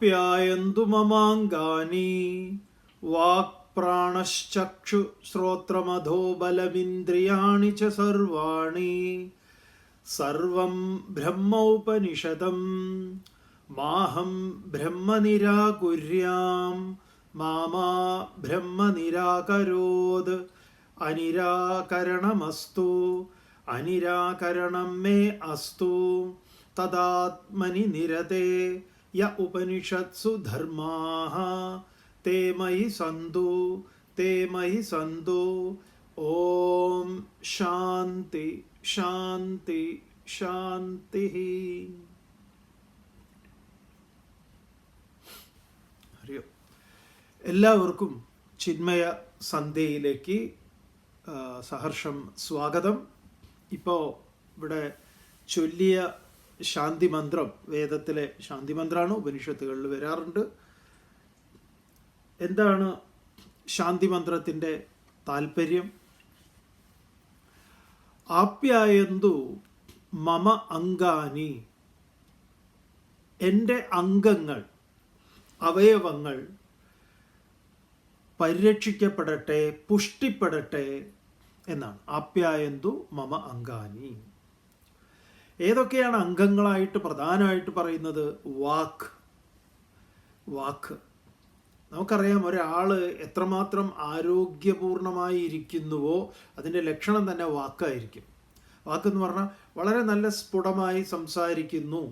ആപ്യായന്തു മമാംഗാനി വാക്പ്രാണശ്ചക്ഷു ശ്രോത്രമധോ ബലമിന്ദ്രിയാണി ച സർവാണി സർവം ബ്രഹ്മോപനിഷദം മാഹം ബ്രഹ്മ നിരാകുര്യാം മാമാ ബ്രഹ്മ നിരാകരോത് അനിരാകരണമസ്തു അനിരാകരണം മേ അസ്തു തദാത്മനി നിരതേ യ ഉപനിഷത്സു ധർമാഃ തേ മയി സന്തു ഓം ശാന്തി ശാന്തി ശാന്തി. എല്ലാവർക്കും ചിന്മയ സന്ധ്യയിലേക്ക് സഹർഷം സ്വാഗതം. ഇപ്പോൾ ഇവിടെ ചൊല്ലിയ ശാന്തി മന്ത്രം വേദത്തിലെ ശാന്തി മന്ത്രമാണ്, ഉപനിഷത്തുകളിൽ വരാറുണ്ട്. എന്താണ് ശാന്തി മന്ത്രത്തിൻ്റെ താല്പര്യം? ആപ്യായന്തു മമ അംഗാനി, എൻ്റെ അംഗങ്ങൾ, അവയവങ്ങൾ പരിരക്ഷിക്കപ്പെടട്ടെ, പുഷ്ടിപ്പെടട്ടെ എന്നാണ്. ആപ്യായന്തു മമ അംഗാനി. ഏതൊക്കെയാണ് അംഗങ്ങളായിട്ട് പ്രധാനമായിട്ട് പറയുന്നത്? വാക്ക്. നമുക്കറിയാം, ഒരാൾ എത്രമാത്രം ആരോഗ്യപൂർണമായി ഇരിക്കുന്നുവോ അതിൻ്റെ ലക്ഷണം തന്നെ വാക്കായിരിക്കും. വാക്കെന്ന് പറഞ്ഞാൽ വളരെ നല്ല സ്ഫുടമായി സംസാരിക്കുന്നു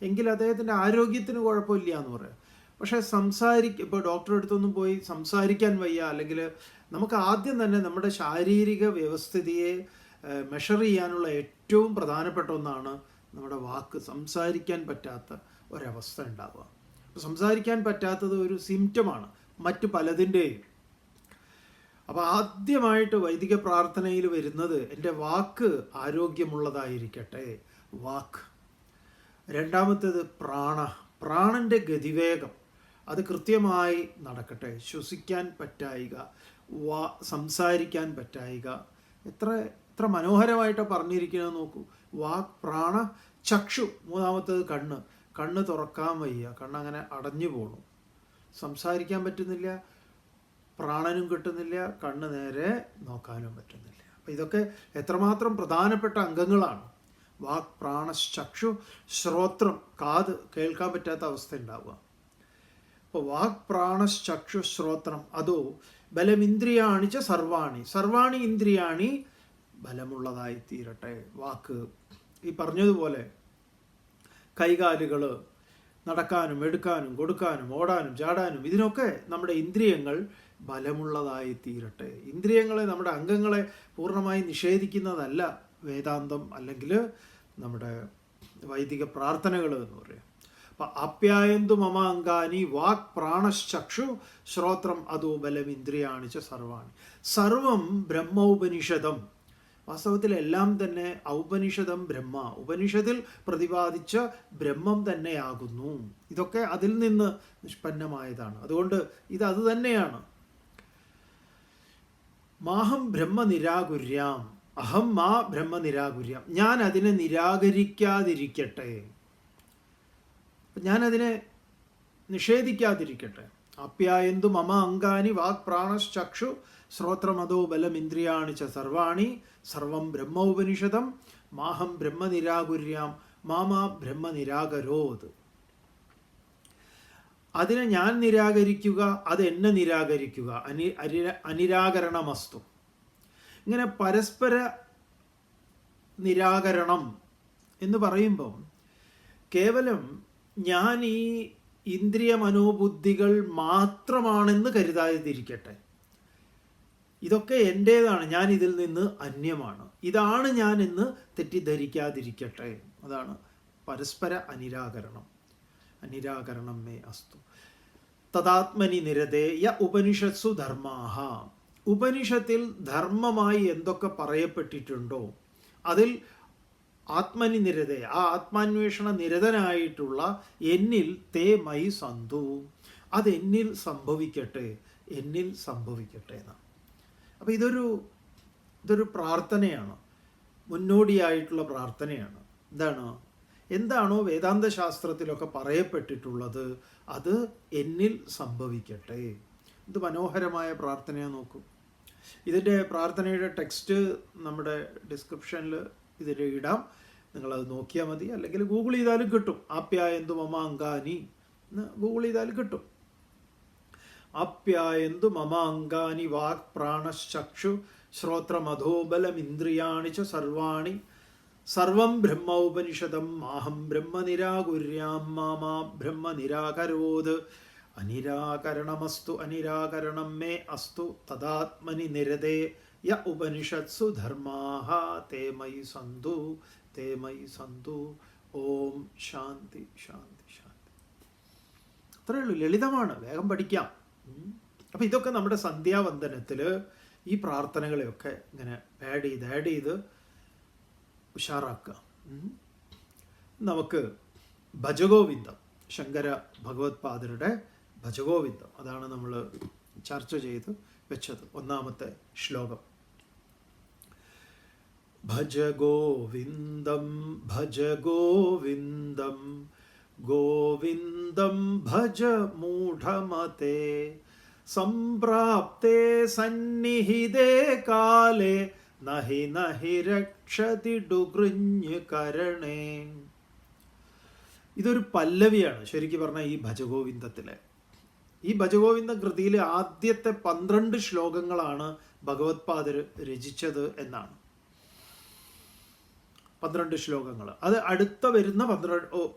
എങ്കിൽ അദ്ദേഹത്തിൻ്റെ ആരോഗ്യത്തിന് കുഴപ്പമില്ല എന്ന് പറയാം. പക്ഷേ ഇപ്പോൾ ഡോക്ടറെ അടുത്തൊന്നും പോയി സംസാരിക്കാൻ വയ്യ, അല്ലെങ്കിൽ നമുക്ക് ആദ്യം തന്നെ നമ്മുടെ ശാരീരിക വ്യവസ്ഥിതിയെ മെഷർ ചെയ്യാനുള്ള ഏറ്റവും പ്രധാനപ്പെട്ട ഒന്നാണ് നമ്മുടെ വാക്ക്. സംസാരിക്കാൻ പറ്റാത്ത ഒരവസ്ഥ ഉണ്ടാവുക. സംസാരിക്കാൻ പറ്റാത്തത് ഒരു സിംറ്റമാണ് മറ്റു പലതിൻ്റെയും. അപ്പോൾ ആദ്യമായിട്ട് വൈദിക പ്രാർത്ഥനയിൽ വരുന്നത് എൻ്റെ വാക്ക് ആരോഗ്യമുള്ളതായിരിക്കട്ടെ, വാക്ക്. രണ്ടാമത്തേത് പ്രാണൻ്റെ ഗതിവേഗം അത് കൃത്യമായി നടക്കട്ടെ. ശ്വസിക്കാൻ പറ്റായിക, സംസാരിക്കാൻ പറ്റായിക. എത്ര മനോഹരമായിട്ടാണ് പറഞ്ഞിരിക്കുന്നത് നോക്കൂ. പ്രാണ ചക്ഷു. മൂന്നാമത്തേത് കണ്ണ് തുറക്കാൻ വയ്യ, കണ്ണങ്ങനെ അടഞ്ഞു പോണു, സംസാരിക്കാൻ പറ്റുന്നില്ല, പ്രാണനും കിട്ടുന്നില്ല, കണ്ണ് നേരെ നോക്കാനും പറ്റുന്നില്ല. അപ്പം ഇതൊക്കെ എത്രമാത്രം പ്രധാനപ്പെട്ട അംഗങ്ങളാണ്. പ്രാണശ്ചക്ഷു ശ്രോത്രം, കാത് കേൾക്കാൻ പറ്റാത്ത അവസ്ഥ ഉണ്ടാവുക. അപ്പോൾ പ്രാണശ്ചക്ഷു ശ്രോത്രം അതോ ബലമിന്ദ്രിയാണി ച സർവാണി ഇന്ദ്രിയാണി ബലമുള്ളതായി തീരട്ടെ. വാക്ക് ഈ പറഞ്ഞതുപോലെ കൈകാലുകൾ നടക്കാനും എടുക്കാനും കൊടുക്കാനും ഓടാനും ചാടാനും ഇതിനൊക്കെ നമ്മുടെ ഇന്ദ്രിയങ്ങൾ ബലമുള്ളതായി തീരട്ടെ. ഇന്ദ്രിയങ്ങളെ, നമ്മുടെ അംഗങ്ങളെ പൂർണ്ണമായി നിഷേധിക്കുന്നതല്ല വേദാന്തം അല്ലെങ്കിൽ നമ്മുടെ വൈദിക പ്രാർത്ഥനകൾ എന്ന് പറയാം. അപ്പം ആപ്യായന്തു മമ അംഗാനി പ്രാണശ്ചക്ഷു ശ്രോത്രം അതോ ബലമിന്ദ്രിയാണി ച സർവാണി. സർവം ബ്രഹ്മോപനിഷദം. വാസ്തവത്തിൽ എല്ലാം തന്നെ ഔപനിഷദം ബ്രഹ്മ, ഉപനിഷത്തിൽ പ്രതിപാദിച്ച ബ്രഹ്മം തന്നെയാകുന്നു. ഇതൊക്കെ അതിൽ നിന്ന് നിഷ്പന്നമായതാണ്. അതുകൊണ്ട് അത് തന്നെയാണ്. മാഹം ബ്രഹ്മ നിരാകുര്യാം, അഹം മാ ബ്രഹ്മ നിരാകുര്യാം. ഞാൻ അതിനെ നിരാകരിക്കാതിരിക്കട്ടെ, ഞാനതിനെ നിഷേധിക്കാതിരിക്കട്ടെ. ആപ്യായന്തു മമ അംഗാനി പ്രാണശ്ചക്ഷു ശ്രോത്രമതോ ബലമിന്ദ്രിയാണി ച സർവാണി സർവം ബ്രഹ്മോപനിഷദം മാഹം ബ്രഹ്മ നിരാകുര്യാം മാമാ ബ്രഹ്മ നിരാകരോത്. അതിനെ ഞാൻ നിരാകരിക്കുക, അത് എന്നെ നിരാകരിക്കുക. അനിരാകരണമസ്തു. ഇങ്ങനെ പരസ്പര നിരാകരണം എന്ന് പറയുമ്പം കേവലം ഞാൻ ഈ ഇന്ദ്രിയ മനോബുദ്ധികൾ മാത്രമാണെന്ന് കരുതാതിരിക്കട്ടെ. ഇതൊക്കെ എൻ്റേതാണ്, ഞാൻ ഇതിൽ നിന്ന് അന്യമാണ്, ഇതാണ് ഞാൻ എന്ന് തെറ്റിദ്ധരിക്കാതിരിക്കട്ടെ. അതാണ് പരസ്പര അനിരാകരണം മേ അസ്തു. തദാത്മനി നിരതേ യ ഉപനിഷത്സു ധർമാഃ. ഉപനിഷത്തിൽ ധർമ്മമായി എന്തൊക്കെ പറയപ്പെട്ടിട്ടുണ്ടോ അതിൽ ആത്മനി നിരതേ, ആ ആത്മാന്വേഷണ നിരതനായിട്ടുള്ള എന്നിൽ തേ മയി സന്തു, അതെന്നിൽ സംഭവിക്കട്ടെ എന്നാണ്. അപ്പം ഇതൊരു പ്രാർത്ഥനയാണ്, മുന്നോടിയായിട്ടുള്ള പ്രാർത്ഥനയാണ്. എന്താണ്? എന്താണോ വേദാന്ത ശാസ്ത്രത്തിലൊക്കെ പറയപ്പെട്ടിട്ടുള്ളത് അത് എന്നിൽ സംഭവിക്കട്ടെ. ഇത് മനോഹരമായ പ്രാർത്ഥനയാണ്. നോക്കൂ, ഇതിൻ്റെ പ്രാർത്ഥനയുടെ ടെക്സ്റ്റ് നമ്മുടെ ഡിസ്ക്രിപ്ഷനിൽ ഇതിൽ ഇടാം, നിങ്ങളത് നോക്കിയാൽ മതി. അല്ലെങ്കിൽ ഗൂഗിൾ ചെയ്താലും കിട്ടും. ആപ്യായന്തു മമ അംഗാനി എന്ന് ഗൂഗിൾ ചെയ്താലും കിട്ടും. ആപ്യായന്തു മമ അംഗാനി വാക് പ്രാണശ്ചക്ഷു ശ്രോത്രമധോബലമിന്ദ്രിയാണി ച സർവാണി സർവം ബ്രഹ്മോപനിഷദം മാഹം ബ്രഹ്മ നിരാകുര്യാം മാമാ ബ്രഹ്മ നിരാകരോത് അനിരാകരണമസ്തു അനിരാകരണം മേ അസ്തു തദാത്മനി നിരതേ യ ഉപനിഷത്സു ധർമാഃ തേ മയി സന്തു തേ മയി സന്തു. ഓം ശാന്തി ശാന്തി ശാന്തി. അത്രയേ ഉള്ളൂ, ലളിതമാണ്, വേഗം പഠിക്കാം. അപ്പം ഇതൊക്കെ നമ്മുടെ സന്ധ്യാവന്ദനത്തിൽ ഈ പ്രാർത്ഥനകളെയൊക്കെ ഇങ്ങനെ ആഡ് ചെയ്ത് ഉഷാറാക്കുക. നമുക്ക് ഭജഗോവിന്ദം, ശങ്കര ഭഗവത്പാദരുടെ ഭജഗോവിന്ദം, അതാണ് നമ്മൾ ചർച്ച ചെയ്ത് വെച്ചത്. ഒന്നാമത്തെ ശ്ലോകം. ഭജ ഗോവിന്ദം ഭജ ഗോവിന്ദം ഗോവിന്ദം ഭജ മൂഢമതേ സംപ്രാപ്തേ സന്നിഹിതേ കാലേ നഹി നഹി രക്ഷതി ഡുകൃഞ്ഞ് കരണേ. ഇതൊരു പല്ലവിയാണ് ശരിക്കും പറഞ്ഞാൽ ഈ ഭജഗോവിന്ദത്തിലെ. ഈ ഭജഗോവിന്ദ കൃതിയിലെ ആദ്യത്തെ 12 ശ്ലോകങ്ങളാണ് ഭഗവത്പാദർ രചിച്ചത് എന്നാണ്. 12 ശ്ലോകങ്ങൾ, അത് അടുത്ത വരുന്ന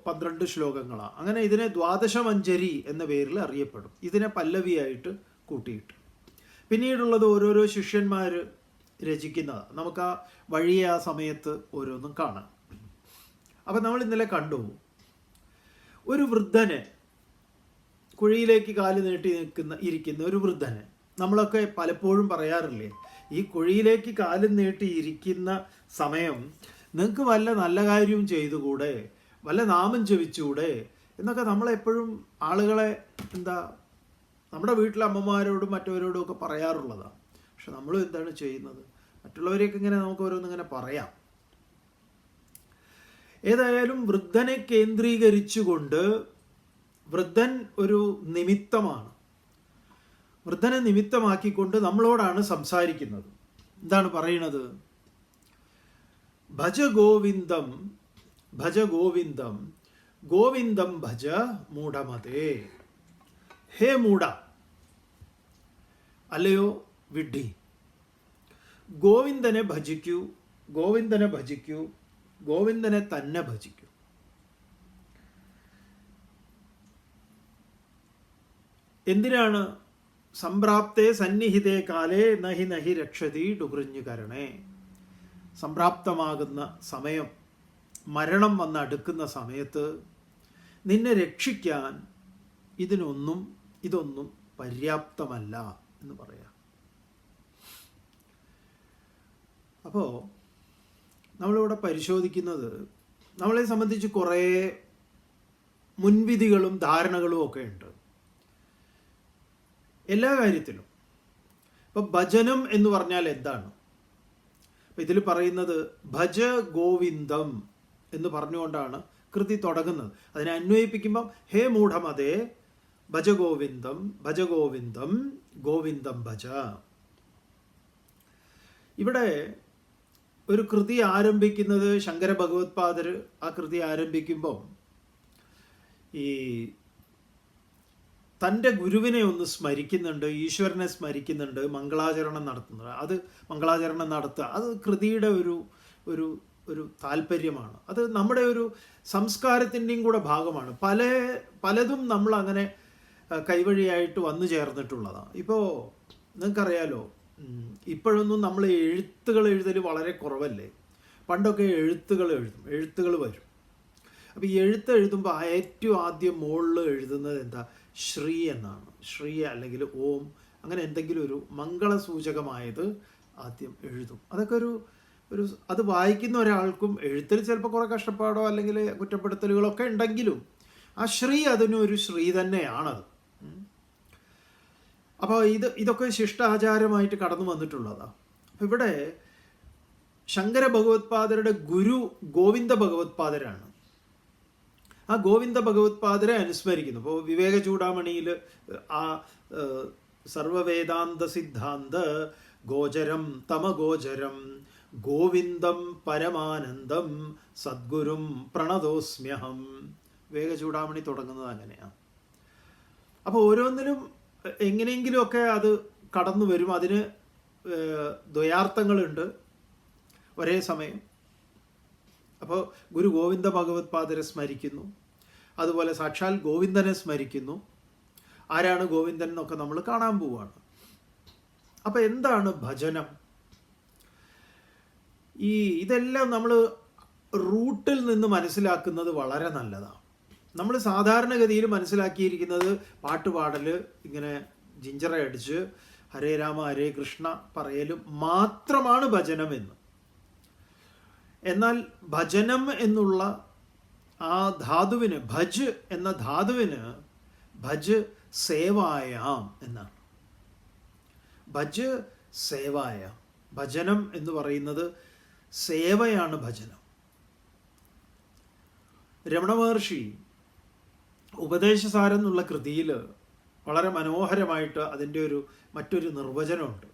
12 ശ്ലോകങ്ങളാണ്. അങ്ങനെ ഇതിനെ ദ്വാദശമഞ്ജരി എന്ന പേരിൽ അറിയപ്പെടും, ഇതിനെ പല്ലവിയായിട്ട് കൂട്ടിയിട്ട്. പിന്നീടുള്ളത് ഓരോരോ ശിഷ്യന്മാർ രചിക്കുന്നതാണ്. നമുക്ക് ആ വഴിയെ ആ സമയത്ത് ഓരോന്നും കാണാം. അപ്പം നമ്മൾ ഇന്നലെ കണ്ടു, ഒരു വൃദ്ധനെ, കുഴിയിലേക്ക് കാല് നീട്ടി ഇരിക്കുന്ന ഒരു വൃദ്ധനെ, നമ്മളൊക്കെ പലപ്പോഴും പറയാറില്ലേ, ഈ കുഴിയിലേക്ക് കാല് നീട്ടി ഇരിക്കുന്ന സമയം നിങ്ങൾക്ക് വല്ല നല്ല കാര്യവും ചെയ്തുകൂടെ, വല്ല നാമം ജപിച്ചുകൂടെ എന്നൊക്കെ നമ്മളെപ്പോഴും ആളുകളെ നമ്മുടെ വീട്ടിലെ അമ്മമാരോടും മറ്റവരോടും ഒക്കെ പറയാറുള്ളതാണ്. പക്ഷെ നമ്മളും എന്താണ് ചെയ്യുന്നത്? മറ്റുള്ളവരെയൊക്കെ ഇങ്ങനെ നമുക്ക് ഓരോന്നിങ്ങനെ പറയാം. ഏതായാലും വൃദ്ധനെ കേന്ദ്രീകരിച്ചുകൊണ്ട്, വൃദ്ധൻ ഒരു നിമിത്തമാണ്, വൃദ്ധനെ നിമിത്തമാക്കിക്കൊണ്ട് നമ്മളോടാണ് സംസാരിക്കുന്നത്. എന്താണ് പറയുന്നത്? ഭജ ഗോവിന്ദം ഭജ ഗോവിന്ദം ഗോവിന്ദം ഭജ മൂഢമതേ. ഹേ മൂഢ, അല്ലയോ വിഡ്ഢി, ഗോവിന്ദനെ ഭജിക്കൂ, ഗോവിന്ദനെ ഭജിക്കൂ, ഗോവിന്ദനെ തന്നെ ഭജിക്കൂ. എന്തിനാണ്? സംപ്രാപ്തേ സന്നിഹിതേ കാലേ നഹി നഹി രക്ഷതി ഡുകൃഞ്ഞു കരണേ. സംപ്രാപ്തമാകുന്ന സമയം, മരണം വന്ന് അടുക്കുന്ന സമയത്ത് നിന്നെ രക്ഷിക്കാൻ ഇതൊന്നും പര്യാപ്തമല്ല എന്ന് പറയാം. അപ്പോൾ നമ്മളിവിടെ പരിശോധിക്കുന്നത്, നമ്മളെ സംബന്ധിച്ച് കുറേ മുൻവിധികളും ധാരണകളും ഒക്കെ ഉണ്ട് എല്ലാ കാര്യത്തിലും. ഇപ്പം ഭജനം എന്ന് പറഞ്ഞാൽ എന്താണ്? അപ്പം ഇതിൽ പറയുന്നത് ഭജ ഗോവിന്ദം എന്ന് പറഞ്ഞുകൊണ്ടാണ് കൃതി തുടങ്ങുന്നത്. അതിനെ അന്വയിപ്പിക്കുമ്പം ഹേ മൂഢമതേ ഭജ ഗോവിന്ദം ഭജ ഗോവിന്ദം ഗോവിന്ദം ഭജ. ഇവിടെ ഒരു കൃതി ആരംഭിക്കുന്നത്, ശങ്കര ഭഗവത്പാദർ ആ കൃതി ആരംഭിക്കുമ്പം ഈ തൻ്റെ ഗുരുവിനെ ഒന്ന് സ്മരിക്കുന്നുണ്ട്, ഈശ്വരനെ സ്മരിക്കുന്നുണ്ട്, മംഗളാചരണം നടത്തുന്നത്. അത് മംഗളാചരണം നടത്തുക, അത് കൃതിയുടെ ഒരു ഒരു ഒരു താല്പര്യമാണ്. അത് നമ്മുടെ ഒരു സംസ്കാരത്തിൻ്റെയും കൂടെ ഭാഗമാണ്. പലതും നമ്മൾ അങ്ങനെ കൈവഴിയായിട്ട് വന്നു ചേർന്നിട്ടുള്ളതാണ്. ഇപ്പോൾ നിങ്ങൾക്കറിയാലോ, ഇപ്പോഴൊന്നും നമ്മൾ എഴുത്തുകൾ എഴുതൽ വളരെ കുറവല്ലേ. പണ്ടൊക്കെ എഴുത്തുകൾ വരും. അപ്പോൾ ഈ എഴുതുമ്പോൾ ഏറ്റവും ആദ്യം മുകളിൽ എഴുതുന്നത് എന്താ? ശ്രീ എന്നാണ്. ശ്രീ അല്ലെങ്കിൽ ഓം, അങ്ങനെ എന്തെങ്കിലും ഒരു മംഗളസൂചകമായത് ആദ്യം എഴുതും. അതൊക്കെ അത് വായിക്കുന്ന ഒരാൾക്കും എഴുത്തിൽ ചിലപ്പോൾ കുറേ കഷ്ടപ്പാടോ അല്ലെങ്കിൽ കുറ്റപ്പെടുത്തലുകളൊക്കെ ഉണ്ടെങ്കിലും ആ ശ്രീ അതിനൊരു ശ്രീ തന്നെയാണത്. അപ്പോൾ ഇതൊക്കെ ശിഷ്ടാചാരമായിട്ട് കടന്നു വന്നിട്ടുള്ളതാണ്. അപ്പോൾ ഇവിടെ ശങ്കര ഭഗവത്പാദരുടെ ഗുരു ഗോവിന്ദ ഭഗവത്പാദരാണ്. ആ ഗോവിന്ദ ഭഗവത്പാദരെ അനുസ്മരിക്കുന്നു. അപ്പോൾ വിവേക ചൂടാമണിയിൽ ആ സർവവേദാന്ത സിദ്ധാന്ത ഗോചരം തമഗോചരം ഗോവിന്ദം പരമാനന്ദം സദ്ഗുരും പ്രണതോസ്മ്യഹം, വിവേക ചൂടാമണി തുടങ്ങുന്നത് അങ്ങനെയാണ്. അപ്പോൾ ഓരോന്നിലും എങ്ങനെയെങ്കിലുമൊക്കെ അത് കടന്നു വരും. അതിന് ദ്വയാർത്ഥങ്ങളുണ്ട് ഒരേ സമയം. അപ്പോൾ ഗുരു ഗോവിന്ദ ഭഗവത്പാദരെ സ്മരിക്കുന്നു, അതുപോലെ സാക്ഷാൽ ഗോവിന്ദനെ സ്മരിക്കുന്നു. ആരാണ് ഗോവിന്ദൻ എന്നൊക്കെ നമ്മൾ കാണാൻ പോവുകയാണ്. അപ്പോൾ എന്താണ് ഭജനം? ഇതെല്ലാം നമ്മൾ റൂട്ടിൽ നിന്ന് മനസ്സിലാക്കുന്നത് വളരെ നല്ലതാണ്. നമ്മൾ സാധാരണഗതിയിൽ മനസ്സിലാക്കിയിരിക്കുന്നത് പാട്ടുപാടൽ, ഇങ്ങനെ ജിഞ്ചറ അടിച്ച് ഹരേ രാമ ഹരേ കൃഷ്ണ പറയലും മാത്രമാണ് ഭജനം എന്ന്. എന്നാൽ ഭജനം എന്നുള്ള ആ ധാതുവിന്, ഭജ് എന്ന ധാതുവിന് ഭജ് സേവായാം എന്നാണ്. ഭജ് സേവായാം, ഭജനം എന്ന് പറയുന്നത് സേവയാണ് ഭജനം. രമണ മഹർഷി ഉപദേശസാരം എന്നുള്ള കൃതിയിൽ വളരെ മനോഹരമായിട്ട് അതിൻ്റെ മറ്റൊരു നിർവചനമുണ്ട്.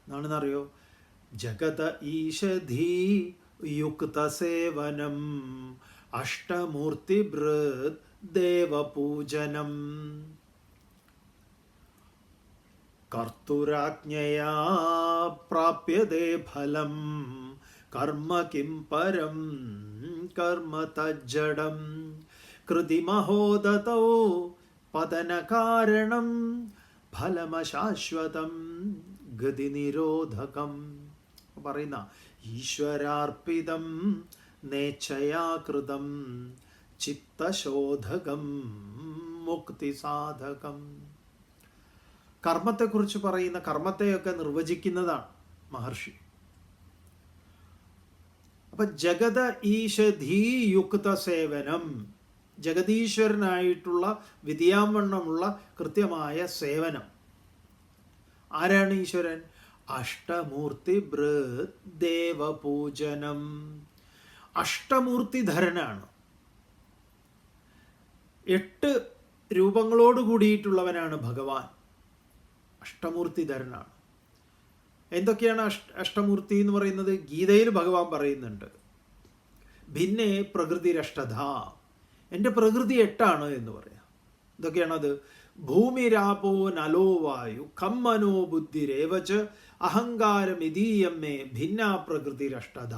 എന്താണെന്നറിയോ? ജഗത ഈശധീ യുക്ത സേവനം അഷ്ടമൂർത്തിഭൃത് ദേവപൂജനം കർത്തുരാജ്ഞയാ പ്രാപ്യതേ ഫലം കർമ്മ കിം പരം കർമ്മ തജ്ജഡം കൃതിമഹോദതോ പതനകാരണം ഫലമശാശ്വതം ഗതിനിരോധകം പറയുന്ന ഈശ്വരാർപ്പിതം നേച്ഛയാകൃതം ചിത്തശോധകം മുക്തിസാധകം. കർമ്മത്തെക്കുറിച്ച് പറയുന്ന, കർമ്മത്തെയൊക്കെ നിർവചിക്കുന്നതാണ് മഹർഷി. അപ്പൊ ജഗത ഈശധീയുക്ത സേവനം, ജഗതീശ്വരനായിട്ടുള്ള വിധിയാവണ്ണമുള്ള കൃത്യമായ സേവനം. ആരാണ് ഈശ്വരൻ? അഷ്ടമൂർത്തി ഭൃത് ദേവപൂജനം. അഷ്ടമൂർത്തിധരനാണ്, 8 രൂപങ്ങളോട് കൂടിയിട്ടുള്ളവനാണ് ഭഗവാൻ. അഷ്ടമൂർത്തിധരനാണ്. എന്തൊക്കെയാണ് അഷ്ടമൂർത്തി എന്ന് പറയുന്നത്? ഗീതയിൽ ഭഗവാൻ പറയുന്നുണ്ട്, ഭിന്നേ പ്രകൃതിരഷ്ടധ, എൻ്റെ പ്രകൃതി 8 എന്ന് പറയാം. ഇതൊക്കെയാണത്. ഭൂമിരാപോ നലോ വായു ഖം മനോ ബുദ്ധിരേവച്ച് അഹങ്കാരമിതീയമ്മേ ഭിന്ന പ്രകൃതിരഷ്ടധ.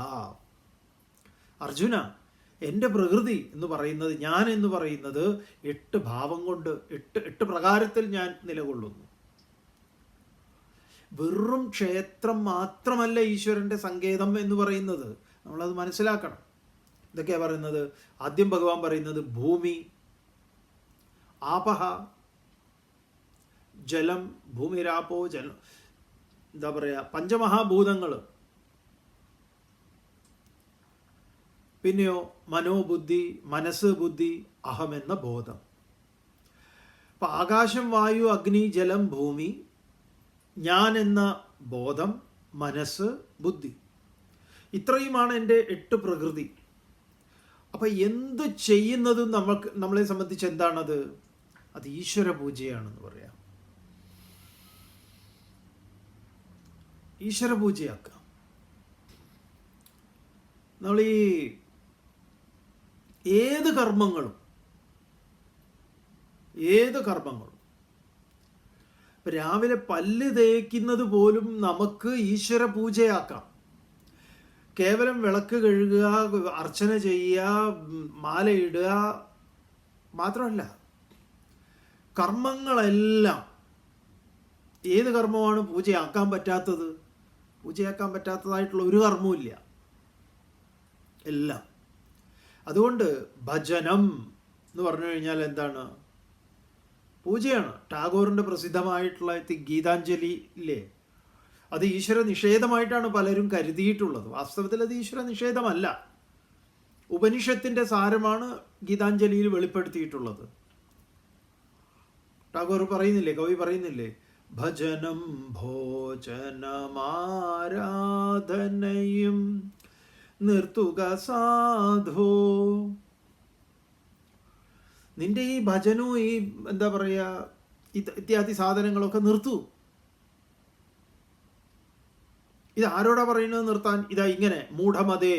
അർജുന, എൻ്റെ പ്രകൃതി എന്ന് പറയുന്നത്, ഞാൻ എന്ന് പറയുന്നത് 8 ഭാവം കൊണ്ട്, 8 പ്രകാരത്തിൽ ഞാൻ നിലകൊള്ളുന്നു. വെറും ക്ഷേത്രം മാത്രമല്ല ഈശ്വരൻ്റെ സങ്കേതം എന്ന് പറയുന്നത്. നമ്മളത് മനസ്സിലാക്കണം. ഇതൊക്കെയാണ് പറയുന്നത്. ആദ്യം ഭഗവാൻ പറയുന്നത് ഭൂമി, ആപഹ ജലം, ഭൂമിരാപോ ജലം, എന്താ പറയുക, പഞ്ചമഹാഭൂതങ്ങൾ. പിന്നെയോ മനോബുദ്ധി, മനസ്സ്, ബുദ്ധി, അഹം എന്ന ബോധം. അപ്പം ആകാശം, വായു, അഗ്നി, ജലം, ഭൂമി, ഞാൻ എന്ന ബോധം, മനസ്സ്, ബുദ്ധി, ഇത്രയുമാണ് എൻ്റെ 8 പ്രകൃതി. അപ്പം എന്ത് ചെയ്യുന്നതും നമ്മളെ സംബന്ധിച്ച് എന്താണത്? അത് ഈശ്വര പൂജയാണെന്ന് പറയാം. ഈശ്വര പൂജയാക്കാം. നമ്മൾ ഏത് കർമ്മങ്ങളും രാവിലെ പല്ല് തേക്കുന്നത് പോലും നമുക്ക് ഈശ്വര പൂജയാക്കാം. കേവലം വിളക്ക് കഴുകുക, അർച്ചന ചെയ്യുക, മാലയിടുക മാത്രമല്ല, കർമ്മങ്ങളെല്ലാം, ഏത് കർമ്മമാണ് പൂജയാക്കാൻ പറ്റാത്തത്? പൂജയാക്കാൻ പറ്റാത്തതായിട്ടുള്ള ഒരു കർമ്മവും ഇല്ല, എല്ലാം. അതുകൊണ്ട് ഭജനം എന്ന് പറഞ്ഞു കഴിഞ്ഞാൽ എന്താണ്? പൂജയാണ്. ടാഗോറിൻ്റെ പ്രസിദ്ധമായിട്ടുള്ള ഗീതാഞ്ജലി ഇല്ലേ, അത് ഈശ്വര നിഷേധമായിട്ടാണ് പലരും കരുതിയിട്ടുള്ളത്. വാസ്തവത്തിൽ അത് ഈശ്വര നിഷേധമല്ല. ഉപനിഷത്തിൻ്റെ സാരമാണ് ഗീതാഞ്ജലിയിൽ വെളിപ്പെടുത്തിയിട്ടുള്ളത്. ടാഗോർ പറയുന്നില്ലേ, കവി പറയുന്നില്ലേ, ഭജനം ഭോജനമാരാധനയും നിർത്തുക സാധോ നിന്റെ ഈ ഭജനവും ഈ എന്താ പറയുക ഇത്യാദി സാധനങ്ങളൊക്കെ നിർത്തൂ. ഇത് ആരോടാ പറയുന്നത് നിർത്താൻ? ഇതാ ഇങ്ങനെ മൂഢമതേ.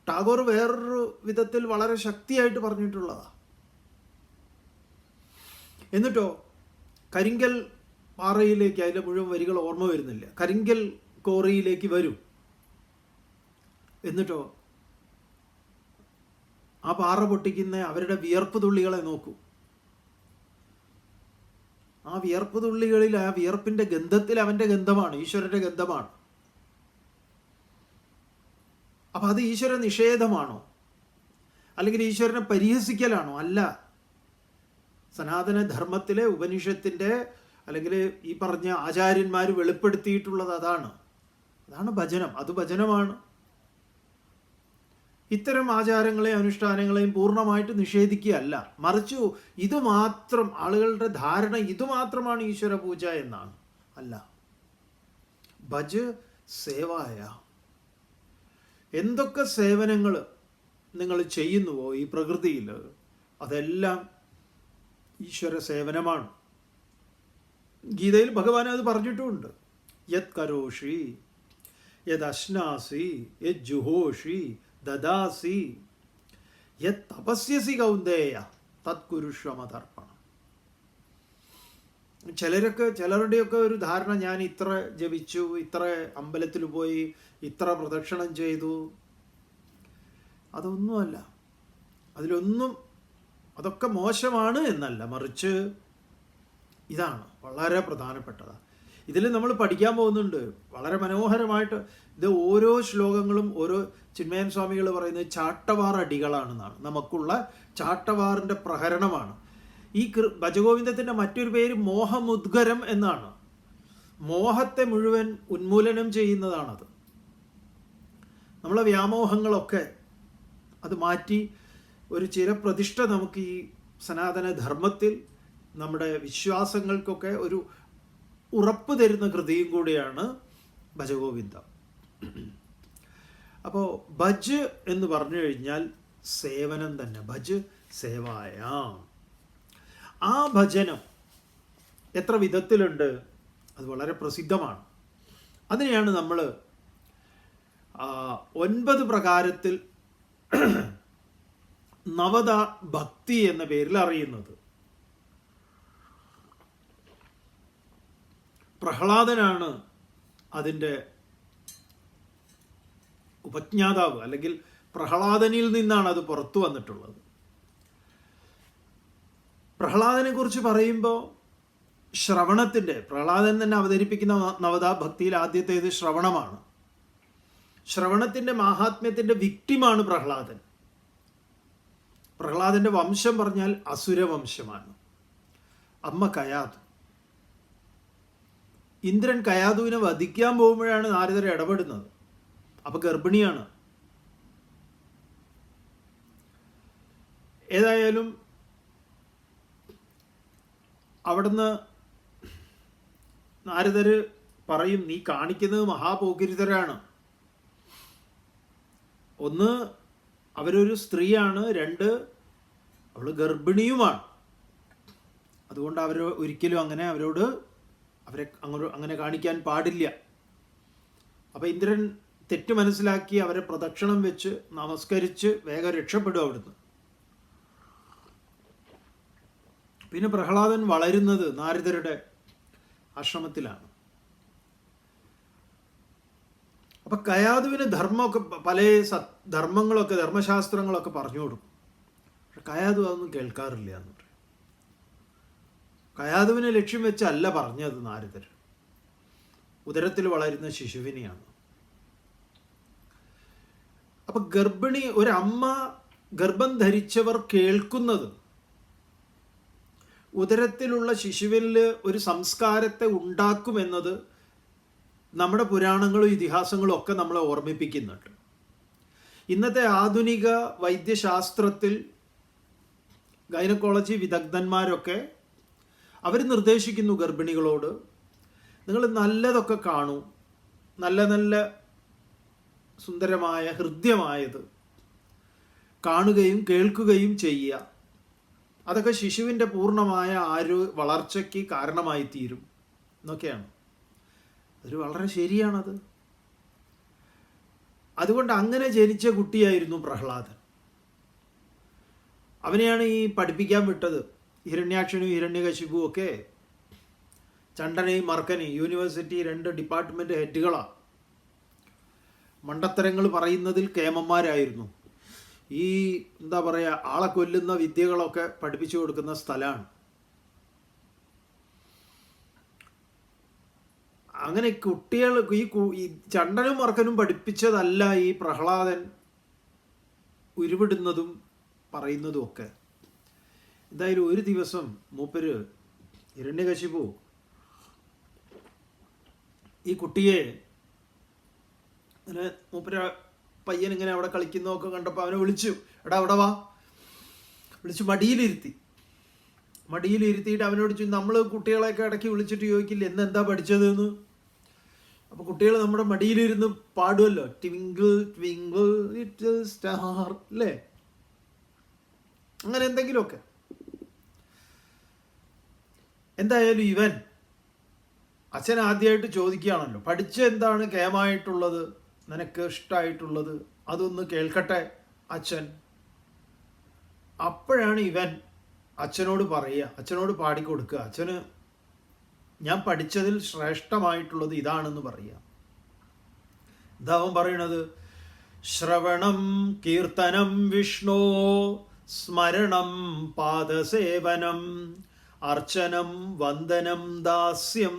ടാഗോർ വേറൊരു വിധത്തിൽ വളരെ ശക്തിയായിട്ട് പറഞ്ഞിട്ടുള്ളതാ. എന്നിട്ടോ കരിങ്കൽ പാറയിലേക്ക്, അതിലെ മുഴുവൻ വരികൾ ഓർമ്മ വരുന്നില്ല, കരിങ്കൽ കോറിയിലേക്ക് വരും. എന്നിട്ടോ ആ പാറ പൊട്ടിക്കുന്ന അവരുടെ വിയർപ്പ് തുള്ളികളെ നോക്കൂ. ആ വിയർപ്പ് തുള്ളികളിൽ, ആ വിയർപ്പിന്റെ ഗന്ധത്തിൽ അവന്റെ ഗന്ധമാണ്, ഈശ്വരന്റെ ഗന്ധമാണ്. അപ്പൊ അത് ഈശ്വര നിഷേധമാണോ? അല്ലെങ്കിൽ ഈശ്വരനെ പരിഹസിക്കലാണോ? അല്ല. സനാതന ധർമ്മത്തിലെ ഉപനിഷത്തിന്റെ അല്ലെങ്കിൽ ഈ പറഞ്ഞ ആചാര്യന്മാർ വെളിപ്പെടുത്തിയിട്ടുള്ളത് അതാണ്. അതാണ് ഭജനം. അത് ഭജനമാണ്. ഇത്തരം ആചാരങ്ങളെയും അനുഷ്ഠാനങ്ങളെയും പൂർണ്ണമായിട്ട് നിഷേധിക്കുകയല്ല, മറിച്ചു ഇത് മാത്രം, ആളുകളുടെ ധാരണ ഇത് മാത്രമാണ് ഈശ്വര പൂജ എന്നാണ്. അല്ല. ഭജ് സേവായ. എന്തൊക്കെ സേവനങ്ങൾ നിങ്ങൾ ചെയ്യുന്നുവോ ഈ പ്രകൃതിയിൽ, അതെല്ലാം ഈശ്വര സേവനമാണ്. ഗീതയിൽ ഭഗവാൻ അത് പറഞ്ഞിട്ടുമുണ്ട്. യത് കരോഷി യത് അശ്നാസി യത് ജുഹോഷി ദദാസി യത് തപസ്യസി കൗന്ദേയ തത് കുരുഷ്വമതർപ്പണം. ചിലരുടെയൊക്കെ ഒരു ധാരണ, ഞാൻ ഇത്ര ജപിച്ചു, ഇത്ര അമ്പലത്തിൽ പോയി, ഇത്ര പ്രദക്ഷിണം ചെയ്തു. അതൊന്നുമല്ല. അതിലൊന്നും അതൊക്കെ മോശമാണ് എന്നല്ല, മറിച്ച് ഇതാണ് വളരെ പ്രധാനപ്പെട്ടതാണ്. ഇതിൽ നമ്മൾ പഠിക്കാൻ പോകുന്നുണ്ട് വളരെ മനോഹരമായിട്ട്. ഇത് ഓരോ ശ്ലോകങ്ങളും ഓരോ ചിന്മയൻ സ്വാമികൾ പറയുന്നത് ചാട്ടവാർ അടികളാണെന്നാണ്. നമുക്കുള്ള ചാട്ടവാറിൻ്റെ പ്രഹരണമാണ്. ഈ ഭജഗോവിന്ദത്തിൻ്റെ മറ്റൊരു പേര് മോഹമുദ്ഗരം എന്നാണ്. മോഹത്തെ മുഴുവൻ ഉന്മൂലനം ചെയ്യുന്നതാണത്. നമ്മളെ വ്യാമോഹങ്ങളൊക്കെ അത് മാറ്റി ഒരു ചിരപ്രതിഷ്ഠ നമുക്ക് ഈ സനാതന ധർമ്മത്തിൽ, നമ്മുടെ വിശ്വാസങ്ങൾക്കൊക്കെ ഒരു ഉറപ്പ് തരുന്ന കൃതിയും കൂടിയാണ് ഭജഗോവിന്ദം. അപ്പോൾ ഭജ് എന്ന് പറഞ്ഞു കഴിഞ്ഞാൽ സേവനം തന്നെ. ഭജ് സേവായ. ആ ഭജനം എത്ര വിധത്തിലുണ്ട്? അത് വളരെ പ്രസിദ്ധമാണ്. അതിനെയാണ് നമ്മൾ 9 പ്രകാരത്തിൽ നവദ ഭക്തി എന്ന പേരിൽ അറിയുന്നത്. പ്രഹ്ലാദനാണ് അതിൻ്റെ ഉപജ്ഞാതാവ്, അല്ലെങ്കിൽ പ്രഹ്ലാദനിൽ നിന്നാണ് അത് പുറത്തു വന്നിട്ടുള്ളത്. പ്രഹ്ലാദനെ കുറിച്ച് പറയുമ്പോൾ പ്രഹ്ലാദൻ തന്നെ അവതരിപ്പിക്കുന്ന നവദാ ഭക്തിയിൽ ആദ്യത്തേത് ശ്രവണമാണ്. ശ്രവണത്തിൻ്റെ മാഹാത്മ്യത്തിൻ്റെ വിക്ടിമാണ് പ്രഹ്ലാദൻ. പ്രഹ്ലാദന്റെ വംശം പറഞ്ഞാൽ അസുരവംശമാണ്. അമ്മ കയാതു. ഇന്ദ്രൻ കയാതുവിനെ വധിക്കാൻ പോകുമ്പോഴാണ് നാരദർ ഇടപെടുന്നത്. അപ്പൊ ഗർഭിണിയാണ്. ഏതായാലും അവിടുന്ന് നാരദര് പറയും, നീ കാണിക്കുന്നത് മഹാപോക്കിരിതരാണ്. ഒന്ന്, അവരൊരു സ്ത്രീയാണ്. 2, അവൾ ഗർഭിണിയുമാണ്. അതുകൊണ്ട് അവർ ഒരിക്കലും അവരെ അങ്ങനെ കാണിക്കാൻ പാടില്ല. അപ്പം ഇന്ദ്രൻ തെറ്റ് മനസ്സിലാക്കി അവരെ പ്രദക്ഷിണം വെച്ച് നമസ്കരിച്ച് വേഗം രക്ഷപ്പെടും അവിടുന്ന്. പിന്നെ പ്രഹ്ലാദൻ വളരുന്നത് നാരദരുടെ ആശ്രമത്തിലാണ്. അപ്പൊ കയാതുവിന് ധർമ്മമൊക്കെ ധർമ്മങ്ങളൊക്കെ ധർമ്മശാസ്ത്രങ്ങളൊക്കെ പറഞ്ഞു കൊടുക്കും. പക്ഷെ കയാതു അതൊന്നും കേൾക്കാറില്ല എന്ന് പറയും. കയാതുവിനെ ലക്ഷ്യം വെച്ചല്ല പറഞ്ഞത് നാരദർ, ഉദരത്തിൽ വളരുന്ന ശിശുവിനെയാണ്. അപ്പൊ ഒരമ്മ ഗർഭം ധരിച്ചവർ കേൾക്കുന്നത് ഉദരത്തിലുള്ള ശിശുവിൽ ഒരു സംസ്കാരത്തെ ഉണ്ടാക്കുമെന്നത് നമ്മുടെ പുരാണങ്ങളും ഇതിഹാസങ്ങളും ഒക്കെ നമ്മളെ ഓർമ്മിപ്പിക്കുന്നുണ്ട്. ഇന്നത്തെ ആധുനിക വൈദ്യശാസ്ത്രത്തിൽ ഗൈനക്കോളജി വിദഗ്ധന്മാരൊക്കെ അവർ നിർദ്ദേശിക്കുന്നു ഗർഭിണികളോട്, നിങ്ങൾ നല്ലതൊക്കെ കാണൂ, നല്ല നല്ല സുന്ദരമായ ഹൃദ്യമായത് കാണുകയും കേൾക്കുകയും ചെയ്യുക. അതൊക്കെ ശിശുവിൻ്റെ പൂർണ്ണമായ വളർച്ചയ്ക്ക് കാരണമായി തീരും എന്നൊക്കെയാണ്. അതൊരു വളരെ ശരിയാണത്. അതുകൊണ്ട് അങ്ങനെ ജനിച്ച കുട്ടിയായിരുന്നു പ്രഹ്ലാദൻ. അവനെയാണ് ഈ പഠിപ്പിക്കാൻ വിട്ടത്. ഹിരണ്യാക്ഷനും ഹിരണ്യകശിപുവും ഒക്കെ ചണ്ടനെയും മർക്കനെയും യൂണിവേഴ്സിറ്റി 2 ഡിപ്പാർട്ട്മെൻറ്റ് ഹെഡുകളാണ്. മണ്ടത്തരങ്ങൾ പറയുന്നതിൽ കേമന്മാരായിരുന്നു. ഈ എന്താ പറയുക, ആളെ കൊല്ലുന്ന വിദ്യകളൊക്കെ പഠിപ്പിച്ചു കൊടുക്കുന്ന സ്ഥലമാണ്. അങ്ങനെ കുട്ടികൾ ഈ ചണ്ടനും മർക്കനും പഠിപ്പിച്ചതല്ല ഈ പ്രഹ്ലാദൻ ഉരുവിടുന്നതും പറയുന്നതും ഒക്കെ. എന്തായാലും ഒരു ദിവസം മൂപ്പര് ഹിരണ്യകശിപു ഈ കുട്ടിയെ അങ്ങനെ മൂപ്പര് പയ്യൻ ഇങ്ങനെ അവിടെ കളിക്കുന്നതൊക്കെ കണ്ടപ്പോൾ അവനെ വിളിച്ചു, എടാ അവിടെ വാ, വിളിച്ച് മടിയിലിരുത്തിയിട്ട് അവനോട് ചോദിച്ചു, നമ്മൾ കുട്ടികളെയൊക്കെ ഇടയ്ക്ക് വിളിച്ചിട്ട് ചോദിക്കില്ല എന്താ പഠിച്ചതെന്ന്. അപ്പോൾ കുട്ടികൾ നമ്മുടെ മടിയിലിരുന്ന് പാടുമല്ലോ, ട്വിങ്കിൾ ട്വിങ്കിൾ ലിറ്റിൽ സ്റ്റാർ അല്ലേ, അങ്ങനെ എന്തെങ്കിലുമൊക്കെ. എന്തായാലും ഇവൻ അച്ഛൻ ആദ്യമായിട്ട് ചോദിക്കുകയാണല്ലോ, പഠിച്ച എന്താണ് കേമായിട്ടുള്ളത്, നിനക്ക് ഇഷ്ടമായിട്ടുള്ളത്, അതൊന്ന് കേൾക്കട്ടെ അച്ഛൻ. അപ്പോഴാണ് ഇവൻ അച്ഛനോട് പറയുക, അച്ഛനോട് പാടിക്കൊടുക്കുക, അച്ഛന് ഞാൻ പഠിച്ചതിൽ ശ്രേഷ്ഠമായിട്ടുള്ളത് ഇതാണെന്ന് പറയുക. എന്താ അവൻ പറയണത്? ശ്രവണം കീർത്തനം വിഷ്ണോ സ്മരണം പാദസേവനം അർച്ചനം വന്ദനം ദാസ്യം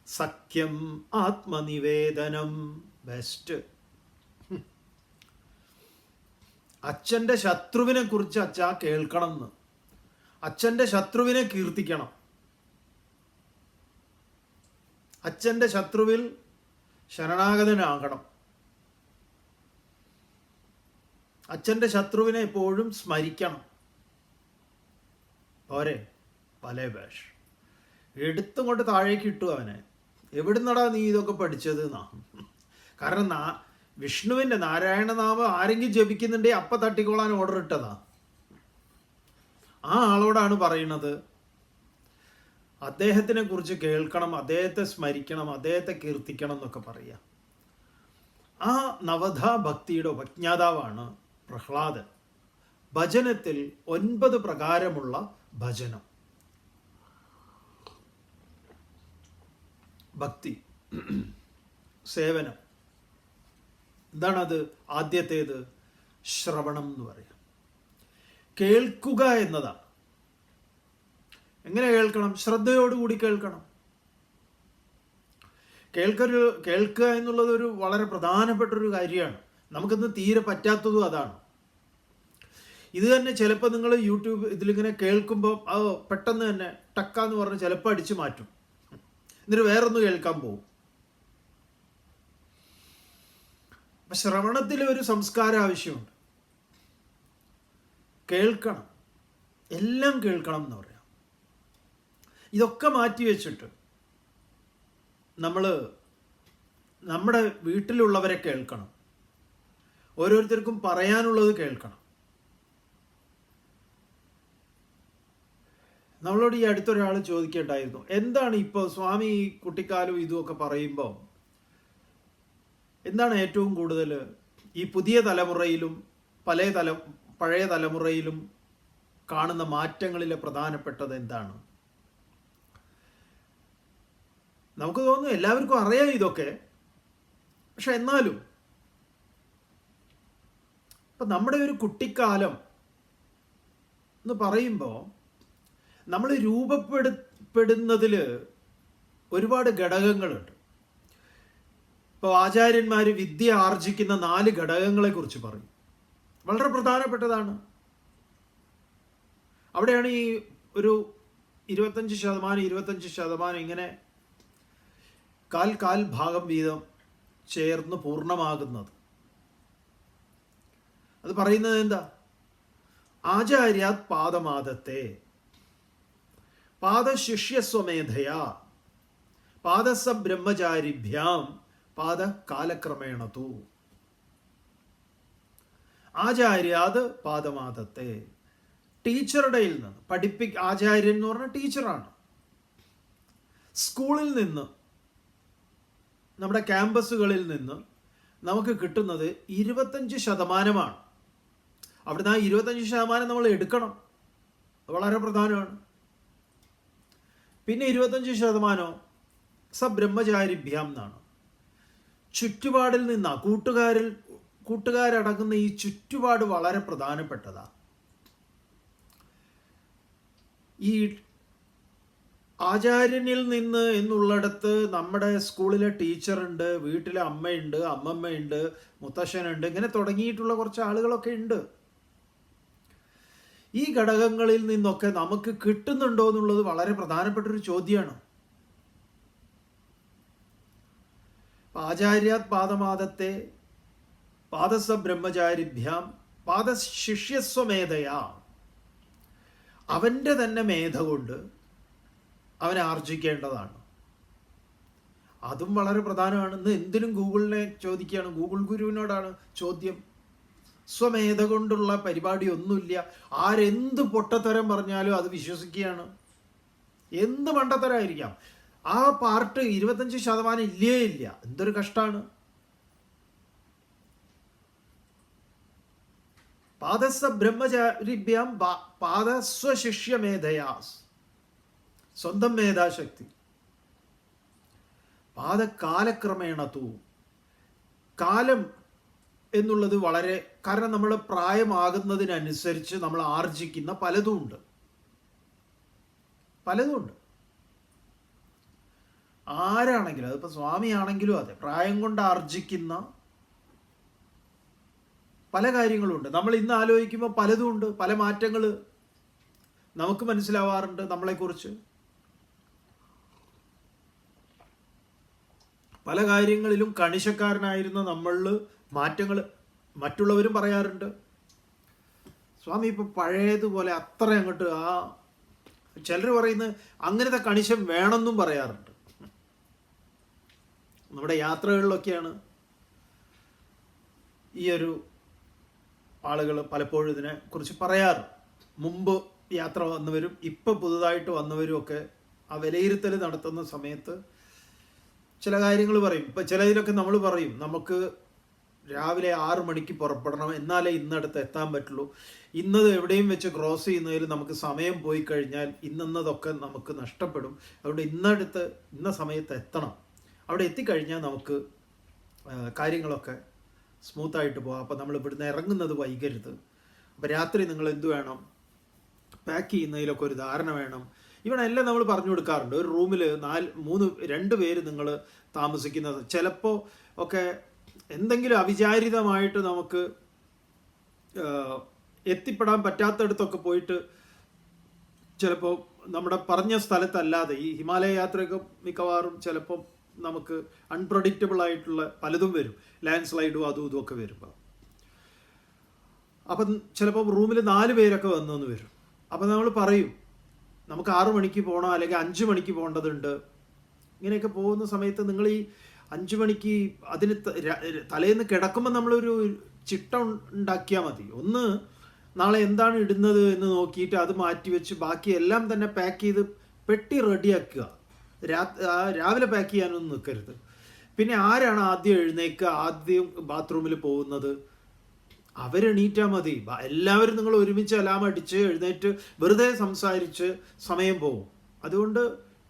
സഖ്യം ആത്മനിവേദനം. ബെസ്റ്റ്. അച്ഛൻ്റെ ശത്രുവിനെ കുറിച്ച് അച്ഛാ കേൾക്കണം എന്ന്, അച്ഛൻ്റെ ശത്രുവിനെ കീർത്തിക്കണം, അച്ഛൻ്റെ ശത്രുവിൽ ശരണാഗതനാകണം, അച്ഛൻ്റെ ശത്രുവിനെ എപ്പോഴും സ്മരിക്കണം. പോരെ പല ഭാഷ എടുത്തും കൊണ്ട് താഴേക്ക് ഇട്ടു അവനെ. എവിടുന്നടാ നീ ഇതൊക്കെ പഠിച്ചത് എന്നാ. കാരണം വിഷ്ണുവിൻ്റെ നാരായണനാമം ആരെങ്കിലും ജപിക്കുന്നുണ്ടെങ്കിൽ അപ്പം തട്ടിക്കോളാൻ ഓർഡർ ഇട്ടതാ. ആ ആളോടാണ് പറയുന്നത് അദ്ദേഹത്തിനെ കുറിച്ച് കേൾക്കണം, അദ്ദേഹത്തെ സ്മരിക്കണം, അദ്ദേഹത്തെ കീർത്തിക്കണം എന്നൊക്കെ പറയുക. ആ നവധാ ഭക്തിയുടെ ഉപജ്ഞാതാവാണ് പ്രഹ്ലാദൻ. ഭജനത്തിൽ 9 പ്രകാരമുള്ള ഭജനം, ഭക്തി, സേവനം. എന്താണത്? ആദ്യത്തേത് ശ്രവണം എന്ന് പറയാം, കേൾക്കുക എന്നതാണ്. എങ്ങനെ കേൾക്കണം? ശ്രദ്ധയോടുകൂടി കേൾക്കണം. കേൾക്കുക എന്നുള്ളത് ഒരു വളരെ പ്രധാനപ്പെട്ടൊരു കാര്യമാണ്. നമുക്കിന്ന് തീരെ പറ്റാത്തതും അതാണ്. ഇത് തന്നെ ചിലപ്പോൾ നിങ്ങൾ യൂട്യൂബ് ഇതിലിങ്ങനെ കേൾക്കുമ്പോൾ അത് പെട്ടെന്ന് തന്നെ ടക്കാന്ന് പറഞ്ഞ് ചിലപ്പോൾ അടിച്ചു മാറ്റും, എന്നിട്ട് വേറൊന്ന് കേൾക്കാൻ പോകും. അപ്പം ശ്രവണത്തിൽ ഒരു സംസ്കാരം ആവശ്യമുണ്ട്. കേൾക്കണം, എല്ലാം കേൾക്കണം എന്ന് പറയാം. ഇതൊക്കെ മാറ്റി വെച്ചിട്ട് നമ്മൾ നമ്മുടെ വീട്ടിലുള്ളവരെ കേൾക്കണം, ഓരോരുത്തർക്കും പറയാനുള്ളത് കേൾക്കണം. നമ്മളോട് ഈ അടുത്തൊരാൾ ചോദിക്കേണ്ടായിരുന്നു, എന്താണ് ഇപ്പോൾ സ്വാമി ഈ കുട്ടിക്കാലം ഇതുമൊക്കെ പറയുമ്പോൾ എന്താണ് ഏറ്റവും കൂടുതൽ ഈ പുതിയ തലമുറയിലും പഴയ തലമുറയിലും കാണുന്ന മാറ്റങ്ങളിലെ പ്രധാനപ്പെട്ടത് എന്താണ്? നമുക്ക് തോന്നുന്നു എല്ലാവർക്കും അറിയാം ഇതൊക്കെ, പക്ഷെ എന്നാലും ഇപ്പം നമ്മുടെ ഒരു കുട്ടിക്കാലം എന്ന് പറയുമ്പോൾ നമ്മൾ രൂപപ്പെടുന്നതിൽ ഒരുപാട് ഘടകങ്ങളുണ്ട്. ഇപ്പോൾ ആചാര്യന്മാർ വിദ്യ ആർജിക്കുന്ന 4 ഘടകങ്ങളെക്കുറിച്ച് പറയും, വളരെ പ്രധാനപ്പെട്ടതാണ്. അവിടെയാണ് ഈ ഒരു 25% ഇങ്ങനെ കാൽ ഭാഗം വീതം ചേർന്ന് പൂർണ്ണമാകുന്നത്. അത് പറയുന്നത് എന്താ? ആചാര്യാത് പാദമാദത്തെ പാദശിഷ്യസ്വമേധയാ പാദസ ബ്രഹ്മചാരിഭ്യാം പാദ കാലക്രമേണ തു. ആചാര്യാത് പാദമാദത്തെ, ടീച്ചറുടെ നിന്ന് ആചാര്യൻ എന്ന് പറഞ്ഞ ടീച്ചറാണ്. സ്കൂളിൽ നിന്ന്, നമ്മുടെ ക്യാമ്പസുകളിൽ നിന്ന് നമുക്ക് കിട്ടുന്നത് 25%. അവിടുന്ന് ആ 25% നമ്മൾ എടുക്കണം, വളരെ പ്രധാനമാണ്. പിന്നെ 25% സബ്രഹ്മചാരിഭ്യാം എന്നാണ്. ചുറ്റുപാടിൽ നിന്നാ, കൂട്ടുകാരടങ്ങുന്ന ഈ ചുറ്റുപാട് വളരെ പ്രധാനപ്പെട്ടതാണ്. ഈ ആചാര്യനിൽ നിന്ന് എന്നുള്ളിടത്ത് നമ്മുടെ സ്കൂളിലെ ടീച്ചറുണ്ട്, വീട്ടിലെ അമ്മയുണ്ട്, അമ്മമ്മയുണ്ട്, മുത്തശ്ശനുണ്ട്, ഇങ്ങനെ തുടങ്ങിയിട്ടുള്ള കുറച്ച് ആളുകളൊക്കെ ഉണ്ട്. ഈ ഘടകങ്ങളിൽ നിന്നൊക്കെ നമുക്ക് കിട്ടുന്നുണ്ടോ എന്നുള്ളത് വളരെ പ്രധാനപ്പെട്ടൊരു ചോദ്യമാണ്. ആചാര്യാത് പാദമാദത്തെ പാദസ ബ്രഹ്മചാരിഭ്യാം പാദശിഷ്യസ്വമേധയാ, അവൻ്റെ തന്നെ മേധ കൊണ്ട് അവനെ ആർജിക്കേണ്ടതാണ്. അതും വളരെ പ്രധാനമാണ്. ഇന്ന് എന്തിനും ഗൂഗിളിനെ ചോദിക്കുകയാണ്, ഗൂഗിൾ ഗുരുവിനോടാണ് ചോദ്യം. സ്വമേധ കൊണ്ടുള്ള പരിപാടി ഒന്നുമില്ല. ആരെന്ത് പൊട്ടത്തരം പറഞ്ഞാലും അത് വിശ്വസിക്കുകയാണ്. എന്ത് മണ്ടത്തരമായിരിക്കാം, ആ പാർട്ട് 25% ഇല്ലേ ഇല്ല. എന്തൊരു കഷ്ടമാണ്. പാദസ്വ ബ്രഹ്മചാരിഭ്യാം പാദസ്വശിഷ്യമേധയാസ്, സ്വന്തം മേധാശക്തി. പാദകാലക്രമേണ തൂ, കാലം എന്നുള്ളത് വളരെ, കാരണം നമ്മൾ പ്രായമാകുന്നതിനനുസരിച്ച് നമ്മൾ ആർജിക്കുന്ന പലതുമുണ്ട്. ആരാണെങ്കിലും, അതിപ്പോൾ സ്വാമിയാണെങ്കിലും അതെ, പ്രായം കൊണ്ട് ആർജിക്കുന്ന പല കാര്യങ്ങളുണ്ട്. നമ്മൾ ഇന്ന് ആലോചിക്കുമ്പോൾ പലതുമുണ്ട്, പല മാറ്റങ്ങൾ നമുക്ക് മനസ്സിലാവാറുണ്ട് നമ്മളെക്കുറിച്ച്. പല കാര്യങ്ങളിലും കണിശക്കാരനായിരുന്ന നമ്മളിൽ മാറ്റങ്ങൾ മറ്റുള്ളവരും പറയാറുണ്ട്. സ്വാമി ഇപ്പം പഴയതുപോലെ അത്ര അങ്ങോട്ട്, ചിലർ പറയുന്നത് അങ്ങനത്തെ കണിശം വേണമെന്നും പറയാറുണ്ട്. നമ്മുടെ യാത്രകളിലൊക്കെയാണ് ഈ ഒരു ആളുകൾ പലപ്പോഴും ഇതിനെ കുറിച്ച് പറയാറ്. മുമ്പ് യാത്ര വന്നവരും ഇപ്പം പുതുതായിട്ട് വന്നവരും ഒക്കെ ആ വിലയിരുത്തൽ നടത്തുന്ന സമയത്ത് ചില കാര്യങ്ങൾ പറയും. ഇപ്പം ചിലതിലൊക്കെ നമ്മൾ പറയും, നമുക്ക് രാവിലെ 6 മണിക്ക് പുറപ്പെടണം, എന്നാലേ ഇന്നടുത്ത് എത്താൻ പറ്റുള്ളൂ. ഇന്നത് എവിടെയും വെച്ച് ക്രോസ് ചെയ്യുന്നതിൽ നമുക്ക് സമയം പോയി കഴിഞ്ഞാൽ ഇന്നതൊക്കെ നമുക്ക് നഷ്ടപ്പെടും. അതുകൊണ്ട് ഇന്ന സമയത്ത് എത്തണം. അവിടെ എത്തിക്കഴിഞ്ഞാൽ നമുക്ക് കാര്യങ്ങളൊക്കെ സ്മൂത്തായിട്ട് പോകാം. അപ്പോൾ നമ്മൾ ഇവിടുന്ന് ഇറങ്ങുന്നത് വൈകരുത്. അപ്പോൾ രാത്രി നിങ്ങൾ എന്ത് വേണം, പാക്ക് ചെയ്യുന്നതിലൊക്കെ ഒരു ധാരണ വേണം. ഇവിടെ എല്ലാം നമ്മൾ പറഞ്ഞു കൊടുക്കാറുണ്ട്. ഒരു റൂമിൽ 2 പേര് നിങ്ങൾ താമസിക്കുന്നത്, ചിലപ്പോൾ ഒക്കെ എന്തെങ്കിലും അവിചാരിതമായിട്ട് നമുക്ക് എത്തിപ്പെടാൻ പറ്റാത്തടത്തൊക്കെ പോയിട്ട് ചിലപ്പോൾ നമ്മുടെ പറഞ്ഞ സ്ഥലത്തല്ലാതെ, ഈ ഹിമാലയ യാത്രയൊക്കെ മിക്കവാറും ചിലപ്പോൾ നമുക്ക് അൺപ്രഡിക്റ്റബിൾ ആയിട്ടുള്ള പലതും വരും, ലാൻഡ് സ്ലൈഡും അതും ഇതുമൊക്കെ വരുമ്പോൾ. അപ്പം ചിലപ്പോൾ റൂമിൽ 4 പേരൊക്കെ വന്നെന്ന് വരും. അപ്പം നമ്മൾ പറയും, നമുക്ക് 6 മണിക്ക് പോകണം, അല്ലെങ്കിൽ 5 മണിക്ക് പോകേണ്ടതുണ്ട്. ഇങ്ങനെയൊക്കെ പോകുന്ന സമയത്ത് നിങ്ങൾ ഈ 5 മണിക്ക് അതിന് തലേന്ന് കിടക്കുമ്പോൾ നമ്മളൊരു ചിട്ട ഉണ്ടാക്കിയാൽ മതി. ഒന്ന്, നാളെ എന്താണ് ഇടുന്നത് എന്ന് നോക്കിയിട്ട് അത് മാറ്റിവെച്ച് ബാക്കി എല്ലാം തന്നെ പാക്ക് ചെയ്ത് പെട്ടി റെഡിയാക്കുക. രാവിലെ പാക്ക് ചെയ്യാനൊന്നും നിൽക്കരുത്. പിന്നെ ആരാണ് ആദ്യം എഴുന്നേൽക്കുക, ആദ്യം ബാത്റൂമിൽ പോകുന്നത്, അവരെണീറ്റാൽ മതി. എല്ലാവരും നിങ്ങൾ ഒരുമിച്ച് അലാം അടിച്ച് എഴുന്നേറ്റ് വെറുതെ സംസാരിച്ച് സമയം പോകും. അതുകൊണ്ട്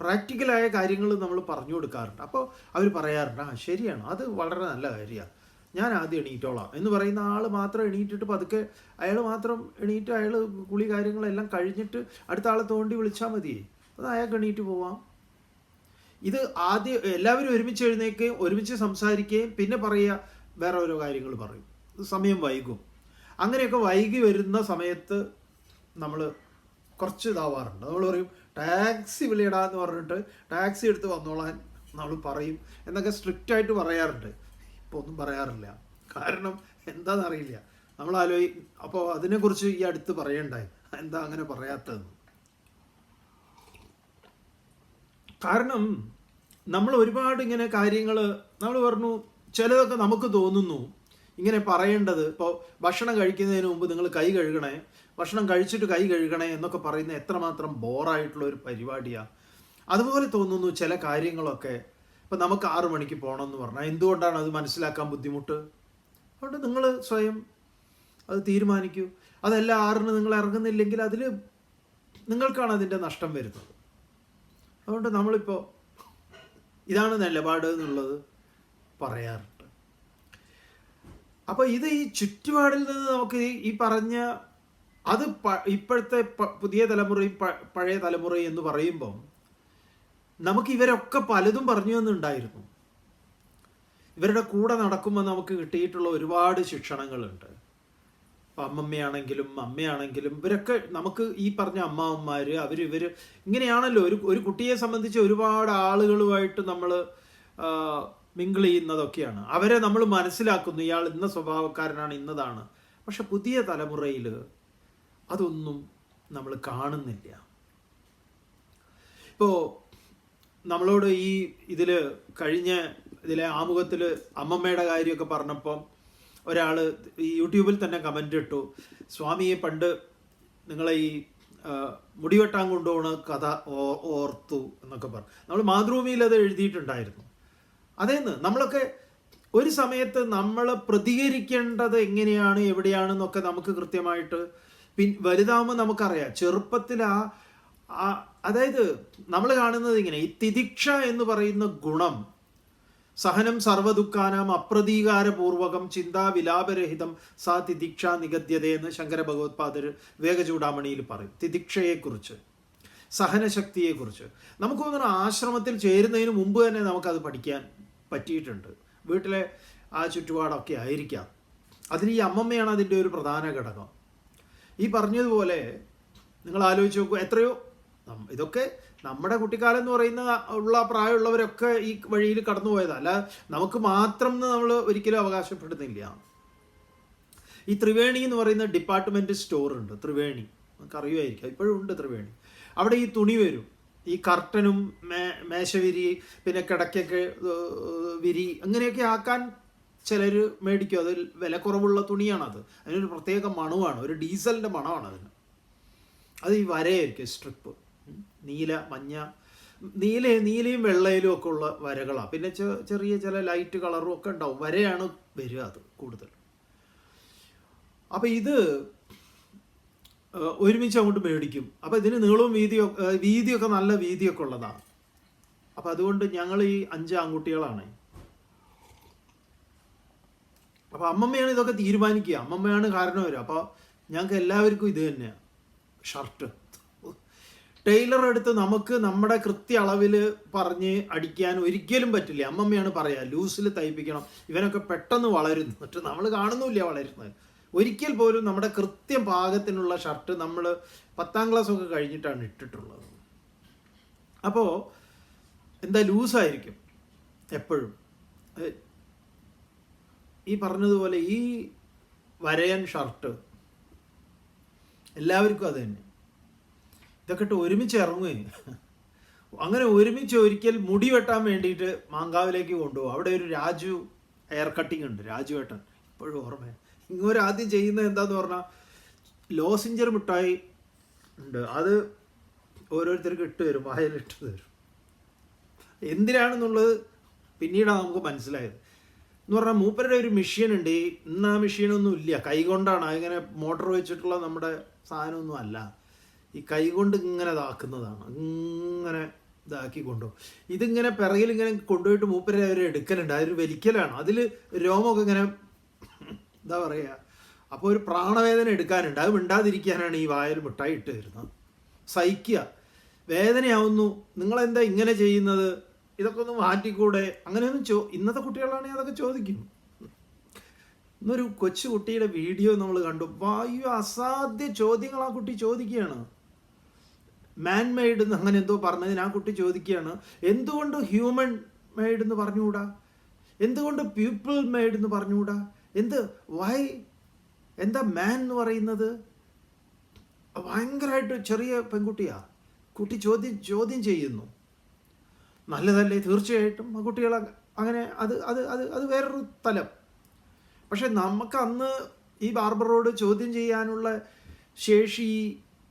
പ്രാക്ടിക്കലായ കാര്യങ്ങൾ നമ്മൾ പറഞ്ഞു കൊടുക്കാറുണ്ട്. അപ്പോൾ അവർ പറയാറുണ്ട്, ശരിയാണ്, അത് വളരെ നല്ല കാര്യമാണ്, ഞാൻ ആദ്യം എണീറ്റോളാം എന്ന് പറയുന്ന ആൾ മാത്രം എണീറ്റിട്ട് പതുക്കെ അയാൾ മാത്രം എണീറ്റ് അയാൾ കുളി കാര്യങ്ങളെല്ലാം കഴിഞ്ഞിട്ട് അടുത്ത ആളെ തോണ്ടി വിളിച്ചാൽ മതി, അത് അയാൾക്ക് എണീറ്റ് പോവാം. ഇത് ആദ്യം എല്ലാവരും ഒരുമിച്ച് എഴുന്നേൽക്കുകയും ഒരുമിച്ച് സംസാരിക്കുകയും പിന്നെ പറയുക വേറെ ഓരോ കാര്യങ്ങൾ പറയും, സമയം വൈകും. അങ്ങനെയൊക്കെ വൈകി വരുന്ന സമയത്ത് നമ്മൾ കുറച്ച് ഇതാവാറുണ്ട്. നമ്മൾ പറയും ടാക്സി വിളിയിടാന്ന് പറഞ്ഞിട്ട് ടാക്സി എടുത്ത് വന്നോളാൻ നമ്മൾ പറയും എന്നൊക്കെ സ്ട്രിക്റ്റായിട്ട് പറയാറുണ്ട്. ഇപ്പോൾ ഒന്നും പറയാറില്ല, കാരണം എന്താണെന്നറിയില്ല. നമ്മൾ അപ്പോൾ അതിനെക്കുറിച്ച് ഈ അടുത്ത് പറയണ്ടായി, എന്താ അങ്ങനെ പറയാത്തതെന്ന്. കാരണം നമ്മൾ ഒരുപാട് ഇങ്ങനെ കാര്യങ്ങൾ നമ്മൾ പറഞ്ഞു, ചിലതൊക്കെ നമുക്ക് തോന്നുന്നു ഇങ്ങനെ പറയേണ്ടത്? ഇപ്പോൾ ഭക്ഷണം കഴിക്കുന്നതിന് മുമ്പ് നിങ്ങൾ കൈ കഴുകണേ, ഭക്ഷണം കഴിച്ചിട്ട് കൈ കഴുകണേ എന്നൊക്കെ പറയുന്നത് എത്രമാത്രം ബോറായിട്ടുള്ള ഒരു പരിപാടിയാണ്. അതുപോലെ തോന്നുന്നു ചില കാര്യങ്ങളൊക്കെ. ഇപ്പം നമുക്ക് 6 മണിക്ക് പോകണമെന്ന് പറഞ്ഞാൽ എന്തുകൊണ്ടാണ് അത് മനസ്സിലാക്കാൻ ബുദ്ധിമുട്ട്? അതുകൊണ്ട് നിങ്ങൾ സ്വയം അത് തീരുമാനിക്കൂ. അതല്ല 6-ന് നിങ്ങൾ ഇറങ്ങുന്നില്ലെങ്കിൽ അതിൽ നിങ്ങൾക്കാണ് അതിൻ്റെ നഷ്ടം വരുന്നത്. അതുകൊണ്ട് നമ്മളിപ്പോൾ ഇതാണ് നിലപാട് എന്നുള്ളത് പറയാറുണ്ട്. അപ്പോൾ ഇത് ഈ ചുറ്റുപാടിൽ നിന്ന് നമുക്ക് ഈ പറഞ്ഞ അത് ഇപ്പോഴത്തെ പുതിയ തലമുറയും പഴയ തലമുറയും എന്ന് പറയുമ്പം നമുക്ക് ഇവരൊക്കെ പലതും പറഞ്ഞു തന്നിട്ടുണ്ടായിരുന്നു. ഇവരുടെ കൂടെ നടക്കുമ്പോൾ നമുക്ക് കിട്ടിയിട്ടുള്ള ഒരുപാട് ശിക്ഷണങ്ങളുണ്ട്. അപ്പം അമ്മമ്മയാണെങ്കിലും അമ്മയാണെങ്കിലും ഇവരൊക്കെ നമുക്ക് ഈ പറഞ്ഞ അമ്മാവന്മാർ ഇവർ ഇങ്ങനെയാണല്ലോ. ഒരു കുട്ടിയെ സംബന്ധിച്ച് ഒരുപാട് ആളുകളുമായിട്ട് നമ്മൾ മിങ്കിൾ ചെയ്യുന്നതൊക്കെയാണ്. അവരെ നമ്മൾ മനസ്സിലാക്കുന്നു, ഇയാൾ ഇന്ന സ്വഭാവക്കാരനാണ്, ഇന്നതാണ്. പക്ഷെ പുതിയ തലമുറയിൽ അതൊന്നും നമ്മൾ കാണുന്നില്ല. ഇപ്പോൾ നമ്മളോട് കഴിഞ്ഞ ഇതിലെ ആമുഖത്തിൽ അമ്മമ്മയുടെ കാര്യമൊക്കെ പറഞ്ഞപ്പം ഒരാൾ ഈ യൂട്യൂബിൽ തന്നെ കമൻ്റ് ഇട്ടു, സ്വാമിയെ പണ്ട് നിങ്ങളെ ഈ മുടിവെട്ടാൻ കൊണ്ടുപോകുന്ന കഥ ഓർത്തു എന്നൊക്കെ പറഞ്ഞു. നമ്മൾ മാതൃഭൂമിയിൽ അത് എഴുതിയിട്ടുണ്ടായിരുന്നു. അതേന്ന് നമ്മളൊക്കെ ഒരു സമയത്ത് നമ്മൾ പ്രതികരിക്കേണ്ടത് എങ്ങനെയാണ് എവിടെയാണെന്നൊക്കെ നമുക്ക് കൃത്യമായിട്ട് വലുതാവുമ്പോൾ നമുക്കറിയാം. ചെറുപ്പത്തിൽ അതായത് നമ്മൾ കാണുന്നത് ഇങ്ങനെ, ഈ തിദിക്ഷ എന്ന് പറയുന്ന ഗുണം, സഹനം സർവദുഃഖാനാം അപ്രതീകാരപൂർവകം ചിന്താ വിലാപരഹിതം സാ തിദിക്ഷ നിഗദ്യതയെന്ന് ശങ്കര ഭഗവത്പാദർ വേഗചൂടാമണിയിൽ പറയും. തിദിക്ഷയെക്കുറിച്ച്, സഹനശക്തിയെക്കുറിച്ച് നമുക്ക് തോന്നുന്നു ആശ്രമത്തിൽ ചേരുന്നതിന് മുമ്പ് തന്നെ നമുക്കത് പഠിക്കാൻ പറ്റിയിട്ടുണ്ട്. വീട്ടിലെ ആ ചുറ്റുപാടൊക്കെ ആയിരിക്കാം. അതിൽ ഈ അമ്മമ്മയാണ് അതിൻ്റെ ഒരു പ്രധാന ഘടകം. ഈ പറഞ്ഞതുപോലെ നിങ്ങൾ ആലോചിച്ച് നോക്കൂ, എത്രയോ ഇതൊക്കെ നമ്മുടെ കുട്ടിക്കാലം എന്ന് പറയുന്ന പ്രായമുള്ളവരൊക്കെ ഈ വഴിയിൽ കടന്നു പോയതാണ്. അല്ല നമുക്ക് മാത്രം എന്ന് നമ്മൾ ഒരിക്കലും അവകാശപ്പെടുന്നില്ല. ഈ ത്രിവേണി എന്ന് പറയുന്ന ഡിപ്പാർട്ട്മെൻറ്റ് സ്റ്റോറുണ്ട്, ത്രിവേണി, നമുക്ക് അറിയുമായിരിക്കാം, ഇപ്പോഴും ഉണ്ട് ത്രിവേണി. അവിടെ ഈ തുണി വരും, ഈ കർട്ടനും മേശവിരി പിന്നെ കിടക്കൊക്കെ വിരി അങ്ങനെയൊക്കെ ആക്കാൻ ചിലർ മേടിക്കും. അത് വില കുറവുള്ള തുണിയാണത്. അതിനൊരു പ്രത്യേക മണമാണ്, ഒരു ഡീസലിൻ്റെ മണമാണ് അതിന്. അത് ഈ വരയായിരിക്കും, സ്ട്രിപ്പ്, നീല, മഞ്ഞ, നീലയും വെള്ളയിലും ഒക്കെ ഉള്ള വരകളാണ്. പിന്നെ ചെറിയ ചില ലൈറ്റ് കളറും ഒക്കെ ഉണ്ടാവും. വരയാണ് വരിക അത് കൂടുതൽ. അപ്പം ഇത് ഒരുമിച്ച് അങ്ങോട്ട് മേടിക്കും. അപ്പം ഇതിന് നീളവും വീതിയൊക്കെ നല്ല വീതിയൊക്കെ ഉള്ളതാണ്. അപ്പം അതുകൊണ്ട് ഞങ്ങൾ ഈ 5 ആൺകുട്ടികളാണ്. അപ്പം അമ്മമ്മയാണ് ഇതൊക്കെ തീരുമാനിക്കുക, അമ്മമ്മയാണ് കാരണം വരിക. അപ്പോൾ ഞങ്ങൾക്ക് എല്ലാവർക്കും ഇത് തന്നെയാണ് ഷർട്ട്. ടൈലർ എടുത്ത് നമുക്ക് നമ്മുടെ കൃത്യ അളവിൽ പറഞ്ഞ് അടിക്കാൻ ഒരിക്കലും പറ്റില്ല. അമ്മമ്മയാണ് പറയുക ലൂസിൽ തയ്പ്പിക്കണം. ഇവനൊക്കെ പെട്ടെന്ന് വളരുന്നു, എന്നിട്ട് നമ്മൾ കാണുന്നില്ല വളരുന്നത്. ഒരിക്കൽ പോലും നമ്മുടെ കൃത്യം പാകത്തിനുള്ള ഷർട്ട് നമ്മൾ 10ാം ക്ലാസ്സൊക്കെ കഴിഞ്ഞിട്ടാണ് ഇട്ടിട്ടുള്ളത്. അപ്പോൾ എന്താ ലൂസായിരിക്കും എപ്പോഴും. ഈ പറഞ്ഞതുപോലെ ഈ വരയൻ ഷർട്ട് എല്ലാവർക്കും അത് തന്നെ. ഇതൊക്കെ ഇട്ട് ഒരുമിച്ച് ഇറങ്ങുകയും അങ്ങനെ ഒരുമിച്ച് ഒരിക്കൽ മുടി വെട്ടാൻ വേണ്ടിയിട്ട് മാങ്കാവിലേക്ക് കൊണ്ടുപോകും. അവിടെ ഒരു രാജു ഹെയർ കട്ടിങ് ഉണ്ട്, രാജുവേട്ടൻ, ഇപ്പോഴും ഓർമ്മ. ഇങ്ങോട്ട് ആദ്യം ചെയ്യുന്നത് എന്താന്ന് പറഞ്ഞാൽ ലോസിഞ്ചർ മിഠായി ഉണ്ട്, അത് ഓരോരുത്തർക്ക് ഇട്ട് തരും, വായലിട്ട് തരും. എന്തിനാണെന്നുള്ളത് പിന്നീടാണ് നമുക്ക് മനസ്സിലായത്. എന്ന് പറഞ്ഞാൽ മൂപ്പരുടെ ഒരു മെഷീൻ ഉണ്ട്. ഇന്ന് ആ മെഷീനൊന്നും ഇല്ല, കൈകൊണ്ടാണ്. അതിങ്ങനെ മോട്ടർ വെച്ചിട്ടുള്ള നമ്മുടെ സാധനമൊന്നും അല്ല, ഈ കൈകൊണ്ട് ഇങ്ങനെ ഇതാക്കുന്നതാണ്. ഇങ്ങനെ ഇതാക്കി കൊണ്ടുപോകും. ഇതിങ്ങനെ പിറകിൽ ഇങ്ങനെ കൊണ്ടുപോയിട്ട് മൂപ്പരെ അവർ എടുക്കലുണ്ട്, അതൊരു വലിക്കലാണ്. അതിൽ രോമമൊക്കെ ഇങ്ങനെ എന്താ പറയുക, അപ്പോൾ ഒരു പ്രാണവേദന എടുക്കാനുണ്ട്. അത് മിണ്ടാതിരിക്കാനാണ് ഈ വായിൽ മിഠായി ഇട്ട് തരുന്നത്. സഹിക്കുക, വേദനയാവുന്നു, നിങ്ങളെന്താ ഇങ്ങനെ ചെയ്യുന്നത്, ഇതൊക്കെ ഒന്ന് മാറ്റിക്കൂടെ, അങ്ങനെയൊന്നും ഇന്നത്തെ കുട്ടികളാണെങ്കിൽ അതൊക്കെ ചോദിക്കും. ഇന്നൊരു കൊച്ചു കുട്ടിയുടെ വീഡിയോ നമ്മൾ കണ്ടു. വായു അസാധ്യ ചോദ്യങ്ങൾ ആ കുട്ടി ചോദിക്കുകയാണ്. മാൻ മെയ്ഡ് എന്ന് അങ്ങനെ എന്തോ പറഞ്ഞതിന് ആ കുട്ടി ചോദിക്കുകയാണ്, എന്തുകൊണ്ട് ഹ്യൂമൻ മെയ്ഡ് എന്ന് പറഞ്ഞുകൂടാ, എന്തുകൊണ്ട് പീപ്പിൾ മെയ്ഡ് എന്ന് പറഞ്ഞുകൂടാ, വൈ, എന്താ മാൻ എന്ന് പറയുന്നത്. ഭയങ്കരമായിട്ട് ചെറിയ പെൺകുട്ടിയാ, കുട്ടി ചോദ്യം ചെയ്യുന്നു. നല്ലതല്ലേ, തീർച്ചയായിട്ടും ആ കുട്ടികൾ അങ്ങനെ അത് അത് അത് അത് വേറൊരു തലം. പക്ഷെ നമുക്ക് അന്ന് ഈ ബാർബറോട് ചോദ്യം ചെയ്യാനുള്ള ശേഷി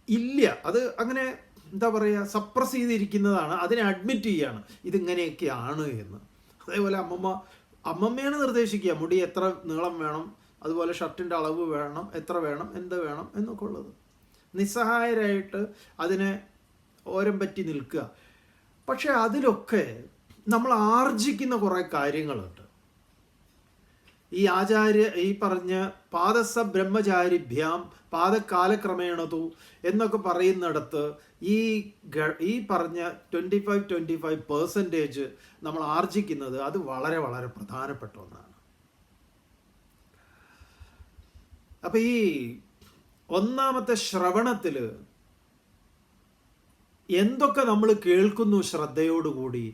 ഇല്ല. അത് അങ്ങനെ എന്താ പറയുക, സപ്രസ് ചെയ്തിരിക്കുന്നതാണ്. അതിനെ അഡ്മിറ്റ് ചെയ്യാണ് ഇതിങ്ങനെയൊക്കെയാണ് എന്ന്. അതേപോലെ അമ്മമ്മയാണ് നിർദ്ദേശിക്കുക മുടി എത്ര നീളം വേണം, അതുപോലെ ഷർട്ടിൻ്റെ അളവ് വേണം, എത്ര വേണം, എന്ത് വേണം എന്നൊക്കെ ഉള്ളത്. നിസ്സഹായരായിട്ട് അതിനെ ഓരം പറ്റി നിൽക്കുക. പക്ഷെ അതിലൊക്കെ നമ്മൾ ആർജിക്കുന്ന കുറേ കാര്യങ്ങളുണ്ട്. ഈ പറഞ്ഞ പാദസ ബ്രഹ്മചാരിഭ്യാം പാദകാലക്രമേണതു എന്നൊക്കെ പറയുന്നിടത്ത് ഈ പറഞ്ഞ 25% നമ്മൾ ആർജിക്കുന്നത് അത് വളരെ വളരെ പ്രധാനപ്പെട്ട ഒന്നാണ്. അപ്പൊ ഈ ഒന്നാമത്തെ ശ്രവണത്തിൽ എന്തൊക്കെ നമ്മൾ കേൾക്കുന്നു ശ്രദ്ധയോടുകൂടി,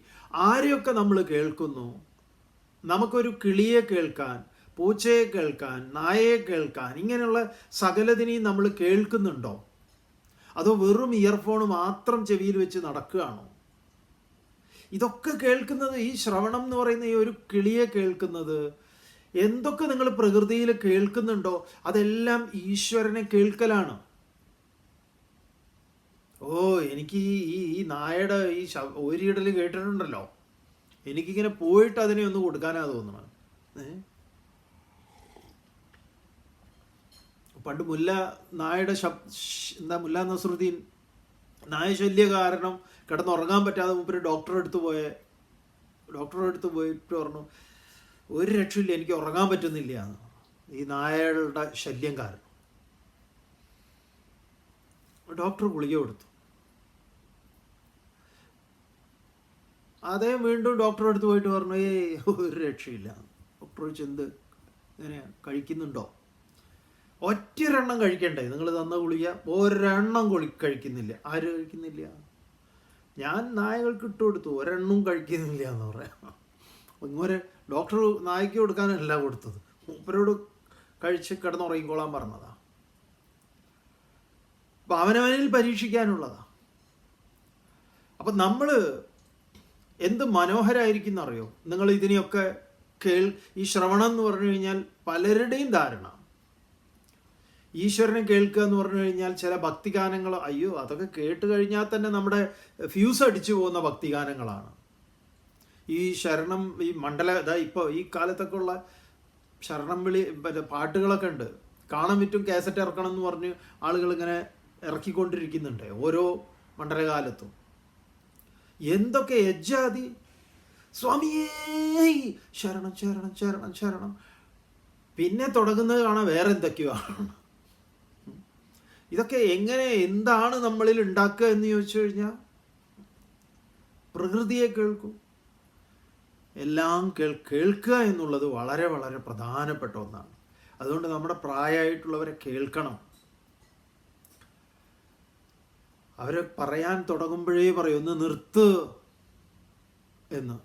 ആരെയൊക്കെ നമ്മൾ കേൾക്കുന്നു, നമുക്കൊരു കിളിയെ കേൾക്കാൻ, പൂച്ചയെ കേൾക്കാൻ, നായയെ കേൾക്കാൻ, ഇങ്ങനെയുള്ള സകലതിനെയും നമ്മൾ കേൾക്കുന്നുണ്ടോ? അതോ വെറും ഇയർഫോൺ മാത്രം ചെവിയിൽ വെച്ച് നടക്കുകയാണോ? ഇതൊക്കെ കേൾക്കുന്നത്, ഈ ശ്രവണം എന്ന് പറയുന്ന ഈ ഒരു കിളിയെ കേൾക്കുന്നത്, എന്തൊക്കെ നിങ്ങൾ പ്രകൃതിയിൽ കേൾക്കുന്നുണ്ടോ അതെല്ലാം ഈശ്വരനെ കേൾക്കലാണ്. എനിക്ക് ഈ നായയുടെ ഈ ഓരിയിടൽ കേട്ടിട്ടുണ്ടല്ലോ, എനിക്കിങ്ങനെ പോയിട്ട് അതിനെ ഒന്ന് കൊടുക്കാനാ തോന്നണം. പണ്ട് നായയുടെ മുല്ല നസറുദ്ദീൻ നായ ശല്യ കാരണം കിടന്നുറങ്ങാൻ പറ്റാതെ മൂപ്പര് ഡോക്ടറെ അടുത്ത് പോയിട്ട് പറഞ്ഞു, ഒരു രക്ഷയില്ല, എനിക്ക് ഉറങ്ങാൻ പറ്റുന്നില്ല ഈ നായകളുടെ ശല്യം കാരണം. ഡോക്ടർ ഗുളിക കൊടുത്തു. അദ്ദേഹം വീണ്ടും ഡോക്ടറെ അടുത്ത് പോയിട്ട് പറഞ്ഞു, ഒരു രക്ഷയില്ല. ഡോക്ടർ ചോദിച്ചു, എന്ത് ഇങ്ങനെ കഴിക്കുന്നുണ്ടോ? ഒറ്റൊരെണ്ണം കഴിക്കണ്ടേ? നിങ്ങൾ തന്ന ഗുളിക ഒരെണ്ണം കഴിക്കുന്നില്ല. ആര് കഴിക്കുന്നില്ല? ഞാൻ നായകൾക്ക് ഇട്ട് കൊടുത്തു, ഒരെണ്ണവും കഴിക്കുന്നില്ല എന്ന് പറയാം. ഇങ്ങനെ ഡോക്ടർ നായ്ക്ക് കൊടുക്കാനല്ല കൊടുത്തത്, മൂപ്പരോട് കഴിച്ച് കിടന്നുറങ്ങിക്കോളാൻ പറഞ്ഞതാ. അപ്പം അവനവനിൽ പരീക്ഷിക്കാനുള്ളതാ. അപ്പം നമ്മൾ എന്ത് മനോഹരമായിരിക്കും അറിയോ? നിങ്ങൾ ഇതിനെയൊക്കെ ഈ ശ്രവണം എന്ന് പറഞ്ഞു കഴിഞ്ഞാൽ പലരുടെയും ധാരണ ഈശ്വരനെ കേൾക്കുക എന്ന് പറഞ്ഞു കഴിഞ്ഞാൽ ചില ഭക്തിഗാനങ്ങൾ, അയ്യോ അതൊക്കെ കേട്ട് കഴിഞ്ഞാൽ തന്നെ നമ്മുടെ ഫ്യൂസ് അടിച്ചു പോകുന്ന ഭക്തിഗാനങ്ങളാണ്. ഈ ശരണം, ഈ ഇപ്പോൾ ഈ കാലത്തൊക്കെ ഉള്ള ശരണം വിളി പാട്ടുകളൊക്കെ ഉണ്ട്. കാണാൻ പറ്റും, കാസറ്റ് ഇറക്കണം എന്ന് പറഞ്ഞ് ആളുകൾ ഇങ്ങനെ ഇറക്കിക്കൊണ്ടിരിക്കുന്നുണ്ട് ഓരോ മണ്ഡലകാലത്തും. എന്തൊക്കെ യജ്ജാതി, സ്വാമിയേ ശരണം ശരണം ശരണം ശരണം. പിന്നെ തുടങ്ങുന്നത് കാണാൻ വേറെ എന്തൊക്കെയോ ആണ്. ഇതൊക്കെ എന്താണ് നമ്മളിൽ ഉണ്ടാക്കുക എന്ന് ചോദിച്ചു കഴിഞ്ഞാൽ, പ്രകൃതിയെ കേൾക്കൂ. എല്ലാം കേൾക്കുക എന്നുള്ളത് വളരെ വളരെ പ്രധാനപ്പെട്ട ഒന്നാണ്. അതുകൊണ്ട് നമ്മുടെ പ്രായമായിട്ടുള്ളവരെ കേൾക്കണം. അവരെ പറയാൻ തുടങ്ങുമ്പോഴേ പറയും, ഒന്ന് നിർത്ത് എന്ന്.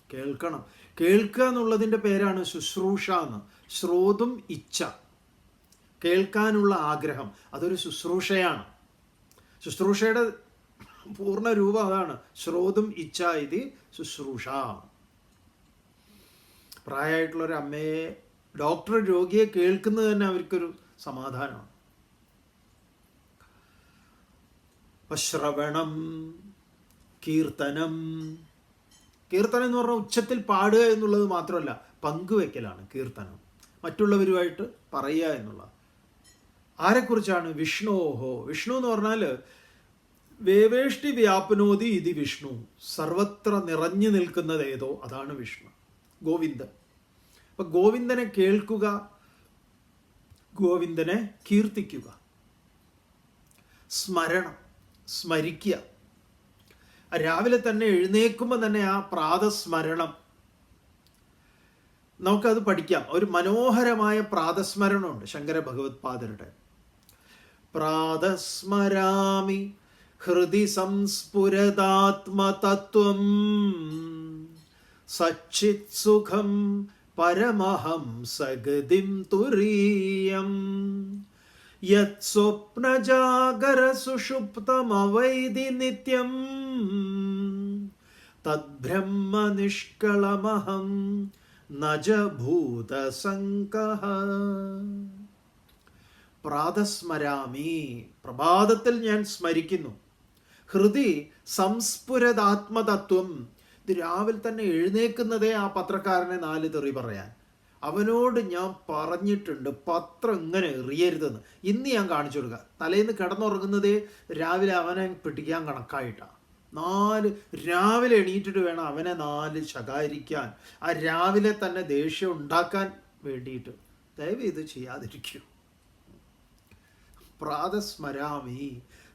കേൾക്കണം. കേൾക്കുക എന്നുള്ളതിൻ്റെ പേരാണ് ശുശ്രൂഷ എന്ന്. ശ്രോതും ഇച്ഛ, കേൾക്കാനുള്ള ആഗ്രഹം, അതൊരു ശുശ്രൂഷയാണ്. ശുശ്രൂഷയുടെ പൂർണ്ണ രൂപം അതാണ്. ശ്രോതും ഇച്ഛ ഇത് ശുശ്രൂഷ. പ്രായമായിട്ടുള്ളൊരു അമ്മയെ, ഡോക്ടർ രോഗിയെ കേൾക്കുന്നത് തന്നെ അവർക്കൊരു സമാധാനമാണ്. ശ്രവണം, കീർത്തനം. കീർത്തനം എന്ന് പറഞ്ഞാൽ ഉച്ചത്തിൽ പാടുക എന്നുള്ളത് മാത്രമല്ല, പങ്കുവെക്കലാണ് കീർത്തനം. മറ്റുള്ളവരുമായിട്ട് പറയുക എന്നുള്ള. ആരെക്കുറിച്ചാണ്? വിഷ്ണോഹോ. വിഷ്ണു എന്ന് പറഞ്ഞാൽ വേവേഷ്ടി വ്യാപനോതി ഇതി വിഷ്ണു, സർവത്ര നിറഞ്ഞു നിൽക്കുന്നത് ഏതോ അതാണ് വിഷ്ണു, ഗോവിന്ദൻ. അപ്പം ഗോവിന്ദനെ കേൾക്കുക, ഗോവിന്ദനെ കീർത്തിക്കുക. സ്മരണം, സ്മരിക്കുക. രാവിലെ തന്നെ എഴുന്നേൽക്കുമ്പോൾ തന്നെ ആ പ്രാതസ്മരണം നമുക്കത് പഠിക്കാം. ഒരു മനോഹരമായ പ്രാതസ്മരണമുണ്ട് ശങ്കര ഭഗവത്പാദരുടെ. പ്രാതസ്മരാമി ഹൃദി സംസ്ഫുരദാത്മതത്വം സച്ചിത് സുഖം പരമഹംസഗതിം തുരീയം യത് സ്വപ്നജാഗര സുഷുപ്തമവൈതി നിത്യം തദ്ബ്രഹ്മ നിഷ്കളമഹം നജ ഭൂതസംഗഃ. പ്രാതസ്മരാമി, പ്രഭാതത്തിൽ ഞാൻ സ്മരിക്കുന്നു. ഹൃദി സംസ്ഫുരദാത്മതത്വം, ഇത് രാവിലെ തന്നെ എഴുന്നേക്കുന്നതേ ആ പത്രക്കാരനെ 4 തെറി പറയാൻ. അവനോട് ഞാൻ പറഞ്ഞിട്ടുണ്ട് പത്രം ഇങ്ങനെ എറിയരുതെന്ന്. ഇന്ന് ഞാൻ കാണിച്ചു കൊടുക്കുക. തലേന്ന് കിടന്നുറങ്ങുന്നതേ രാവിലെ അവനെ പിടിക്കാൻ കണക്കായിട്ടാണ്. രാവിലെ എണീറ്റിട്ട് വേണം അവനെ 4 ശകാരിക്കാൻ, ആ രാവിലെ തന്നെ ദേഷ്യം ഉണ്ടാക്കാൻ വേണ്ടിയിട്ട്. ദയവ് ഇത് ചെയ്യാതിരിക്കൂ. പ്രാതസ്മരാമി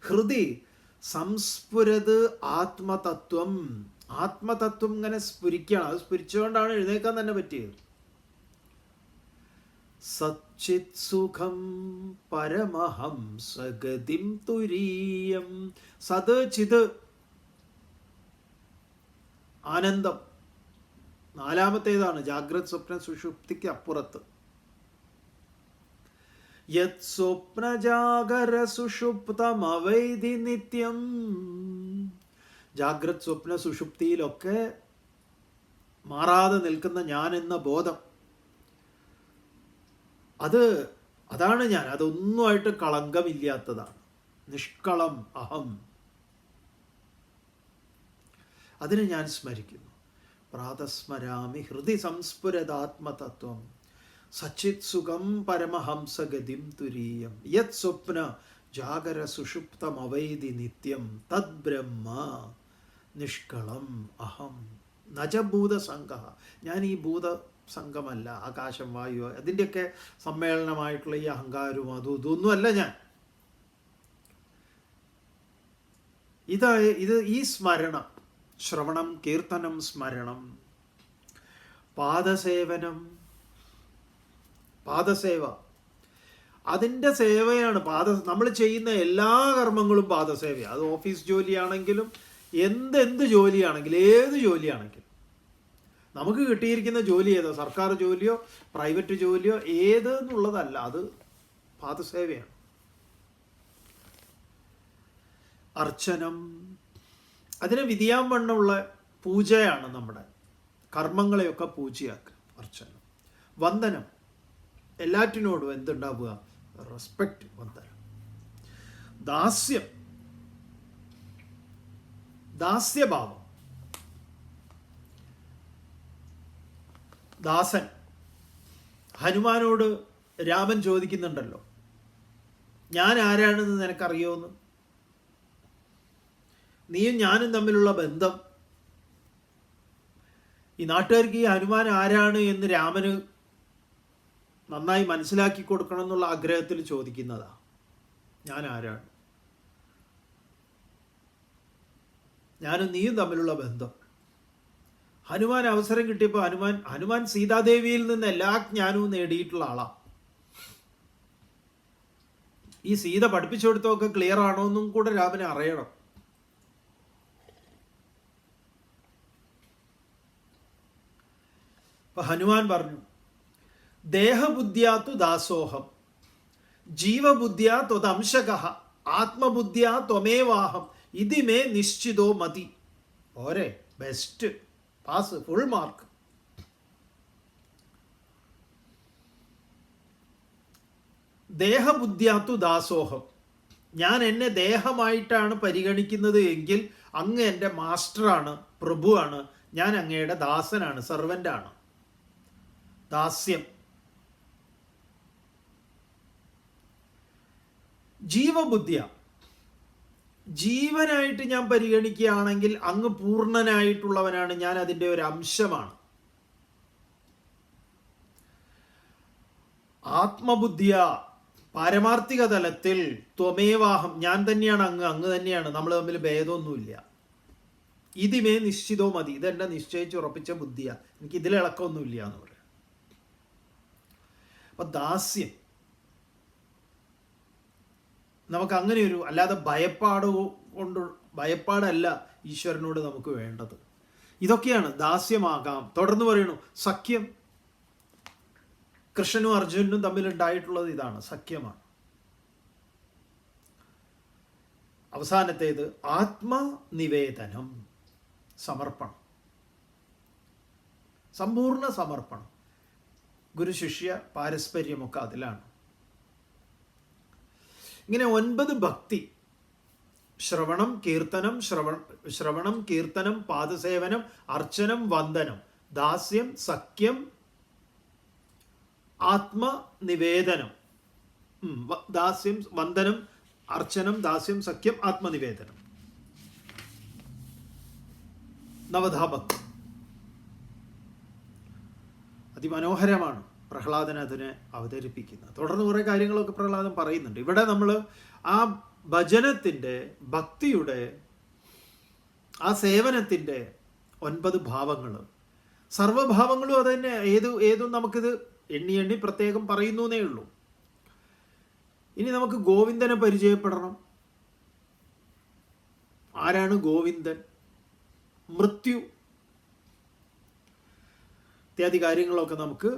ഹൃദി സംസ്ഫുരത് ആത്മതത്വം. ആത്മതത്വം ഇങ്ങനെ സ്ഫുരിക്കുകയാണ്. അത് സ്ഫുരിച്ചുകൊണ്ടാണ് എഴുന്നേക്കാൻ തന്നെ പറ്റിയത്. സച്ചിത് സുഖം പരമഹംസഗതിം തുരീയം. സത് ചിത് ആനന്ദം. 4-ാമത്തേതാണ് ജാഗ്രത് സ്വപ്ന സുഷുപ്തിക്ക് അപ്പുറത്ത്. യത് സ്വപ്നജാഗര സുഷുപ്തമവൈധി നിത്യം. ജാഗ്രത് സ്വപ്ന സുഷുപ്തിയിലൊക്കെ മാറാതെ നിൽക്കുന്ന ഞാൻ എന്ന ബോധം, അതാണ് ഞാൻ. അതൊന്നുമായിട്ട് കളങ്കമില്ലാത്തതാണ്. നിഷ്കളം അഹം. അതിനെ ഞാൻ സ്മരിക്കുന്നു. പ്രാതസ്മരാമി ഹൃദി സംസ്ഫുരദാത്മതത്വം. സച്ചിത് സുഖം പരമഹംസഗതിം തുരീയം. യത് സ്വപ്ന ജാഗര സുഷുപ്തമവൈധി നിത്യം തദ് ബ്രഹ്മ നിഷ്കളം അഹം. നജഭൂതസംഗഃ, ഞാൻ ഈ ഭൂതസംഗമല്ല. ആകാശം, വായു, അതിൻ്റെയൊക്കെ സമ്മേളനമായിട്ടുള്ള ഈ അഹങ്കാരവും ഇതൊന്നുമല്ല ഞാൻ. ഇത് ഈ സ്മരണം, ശ്രവണം, കീർത്തനം, സ്മരണം, പാദസേവനം, പാദസേവ, അതിൻ്റെ സേവയാണ്. നമ്മൾ ചെയ്യുന്ന എല്ലാ കർമ്മങ്ങളും പാദസേവയാണ്. അത് ഓഫീസ് ജോലിയാണെങ്കിലും എന്ത് ജോലിയാണെങ്കിലും, ഏത് ജോലിയാണെങ്കിലും, നമുക്ക് കിട്ടിയിരിക്കുന്ന ജോലി ഏതോ, സർക്കാർ ജോലിയോ പ്രൈവറ്റ് ജോലിയോ ഏതെന്നുള്ളതല്ല, അത് പാദസേവയാണ്. അർച്ചനം, അതിന് വിധിയാവണ്ണമുള്ള പൂജയാണ്. നമ്മുടെ കർമ്മങ്ങളെയൊക്കെ പൂജയാക്കുക അർച്ചനം. വന്ദനം, എല്ലാറ്റിനോടും എന്തുണ്ടാവുക? റെസ്പെക്റ്റ്, വന്ദനം. ദാസ്യം, ദാസ്യഭാവം. ദാസൻ. ഹനുമാനോട് രാമൻ ചോദിക്കുന്നുണ്ടല്ലോ, ഞാൻ ആരാണെന്ന് നിനക്കറിയോന്ന്? നീയും ഞാനും തമ്മിലുള്ള ബന്ധം, ഈ നാട്ടുകാർക്ക് ഈ ഹനുമാൻ ആരാണ് എന്ന് രാമന് നന്നായി മനസ്സിലാക്കി കൊടുക്കണം എന്നുള്ള ആഗ്രഹത്തിൽ ചോദിക്കുന്നതാ. ഞാൻ ആരാണ്, ഞാനും നീയും തമ്മിലുള്ള ബന്ധം. ഹനുമാൻ അവസരം കിട്ടിയപ്പോൾ ഹനുമാൻ സീതാദേവിയിൽ നിന്ന് എല്ലാ ജ്ഞാനവും നേടിയിട്ടുള്ള ആളാ. ഈ സീത പഠിപ്പിച്ചു കൊടുത്തൊക്കെ ക്ലിയർ ആണോ എന്നും കൂടെ രാമനെ അറിയണം. അപ്പൊ ഹനുമാൻ പറഞ്ഞു, ദേഹബുദ്ധ്യാതു ദാസോഹം, ജീവബുദ്ധ്യാ ത്വദംശകഃ, ആത്മബുദ്ധ്യാ ത്വമേവാഹം, ഇതിമേ നിശ്ചിതോ മതി. ഓരെ ബെസ്റ്റ്, പാസ്, ഫുൾ മാർക്ക്. ദേഹബുദ്ധ്യാതു ദാസോഹം, ഞാൻ എന്നെ ദേഹമായിട്ടാണ് പരിഗണിക്കുന്നത് എങ്കിൽ അങ്ങ് എൻ്റെ മാസ്റ്ററാണ്, പ്രഭുവാണ്, ഞാൻ അങ്ങയുടെ ദാസനാണ്, സർവൻ്റാണ്. ദാസ്യം. ജീവബുദ്ധിയ, ജീവനായിട്ട് ഞാൻ പരിഗണിക്കുകയാണെങ്കിൽ അങ്ങ് പൂർണ്ണനായിട്ടുള്ളവനാണ്, ഞാൻ അതിൻ്റെ ഒരു അംശമാണ്. ആത്മബുദ്ധിയ, പാരമാർത്ഥിക തലത്തിൽ ത്വമേവാഹം, ഞാൻ തന്നെയാണ് അങ്ങ് തന്നെയാണ്, നമ്മൾ തമ്മിൽ ഭേദമൊന്നുമില്ല. ഇതിമേ നിശ്ചിതോ മതി, ഇതെന്നെ നിശ്ചയിച്ചുറപ്പിച്ച ബുദ്ധിയാ, എനിക്ക് ഇതിലിളക്കമൊന്നുമില്ല എന്ന് പറയാം. അപ്പൊ ദാസ്യം നമുക്ക് അങ്ങനെ ഒരു, അല്ലാതെ ഭയപ്പാടല്ല ഈശ്വരനോട് നമുക്ക് വേണ്ടത്. ഇതൊക്കെയാണ് ദാസ്യമാകാം. തുടർന്ന് പറയണു സഖ്യം. കൃഷ്ണനും അർജുനനും തമ്മിലുണ്ടായിട്ടുള്ളത് ഇതാണ്, സഖ്യമാണ്. അവസാനത്തേത് ആത്മനിവേദനം, സമർപ്പണം. സമ്പൂർണ്ണ സമർപ്പണം. ഗുരു ശിഷ്യ പാരസ്പര്യമൊക്കെ അതിലാണ്. ഇങ്ങനെ 9 ഭക്തി: ശ്രവണം, കീർത്തനം, പാദസേവനം, അർച്ചനം, വന്ദനം, ദാസ്യം, സഖ്യം, ആത്മനിവേദനം. ദാസ്യം, വന്ദനം, അർച്ചനം, ദാസ്യം, സഖ്യം, ആത്മനിവേദനം. നവധാഭക്തി അതിമനോഹരമാണ്. പ്രഹ്ലാദൻ അതിനെ അവതരിപ്പിക്കുന്നത്. തുടർന്ന് കുറേ കാര്യങ്ങളൊക്കെ പ്രഹ്ലാദൻ പറയുന്നുണ്ട്. ഇവിടെ നമ്മൾ ആ ഭജനത്തിൻ്റെ, ഭക്തിയുടെ, ആ സേവനത്തിൻ്റെ 9 ഭാവങ്ങൾ, സർവഭാവങ്ങളും അത് തന്നെ. ഏതും നമുക്കിത് എണ്ണി പ്രത്യേകം പറയുന്നേ ഉള്ളൂ. ഇനി നമുക്ക് ഗോവിന്ദനെ പരിചയപ്പെടണം. ആരാണ് ഗോവിന്ദൻ? മൃത്യു ഇത്യാദി കാര്യങ്ങളൊക്കെ നമുക്ക്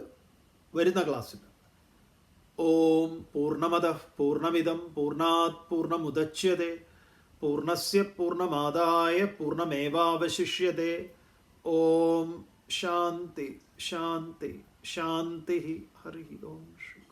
വരുന്ന ക്ലാസ്സിൽ. ഓം പൂർണ്ണമദഃ പൂർണ്ണമിദം പൂർണ്ണാത് പൂർണ്ണമുദച്യതേ പൂർണ്ണസ്യ പൂർണ്ണമാദായ പൂർണ്ണമേവാവശിഷ്യതേ. ഓം ശാന്തി ശാന്തി ശാന്തി. ഹരി ഓം ശ്രീ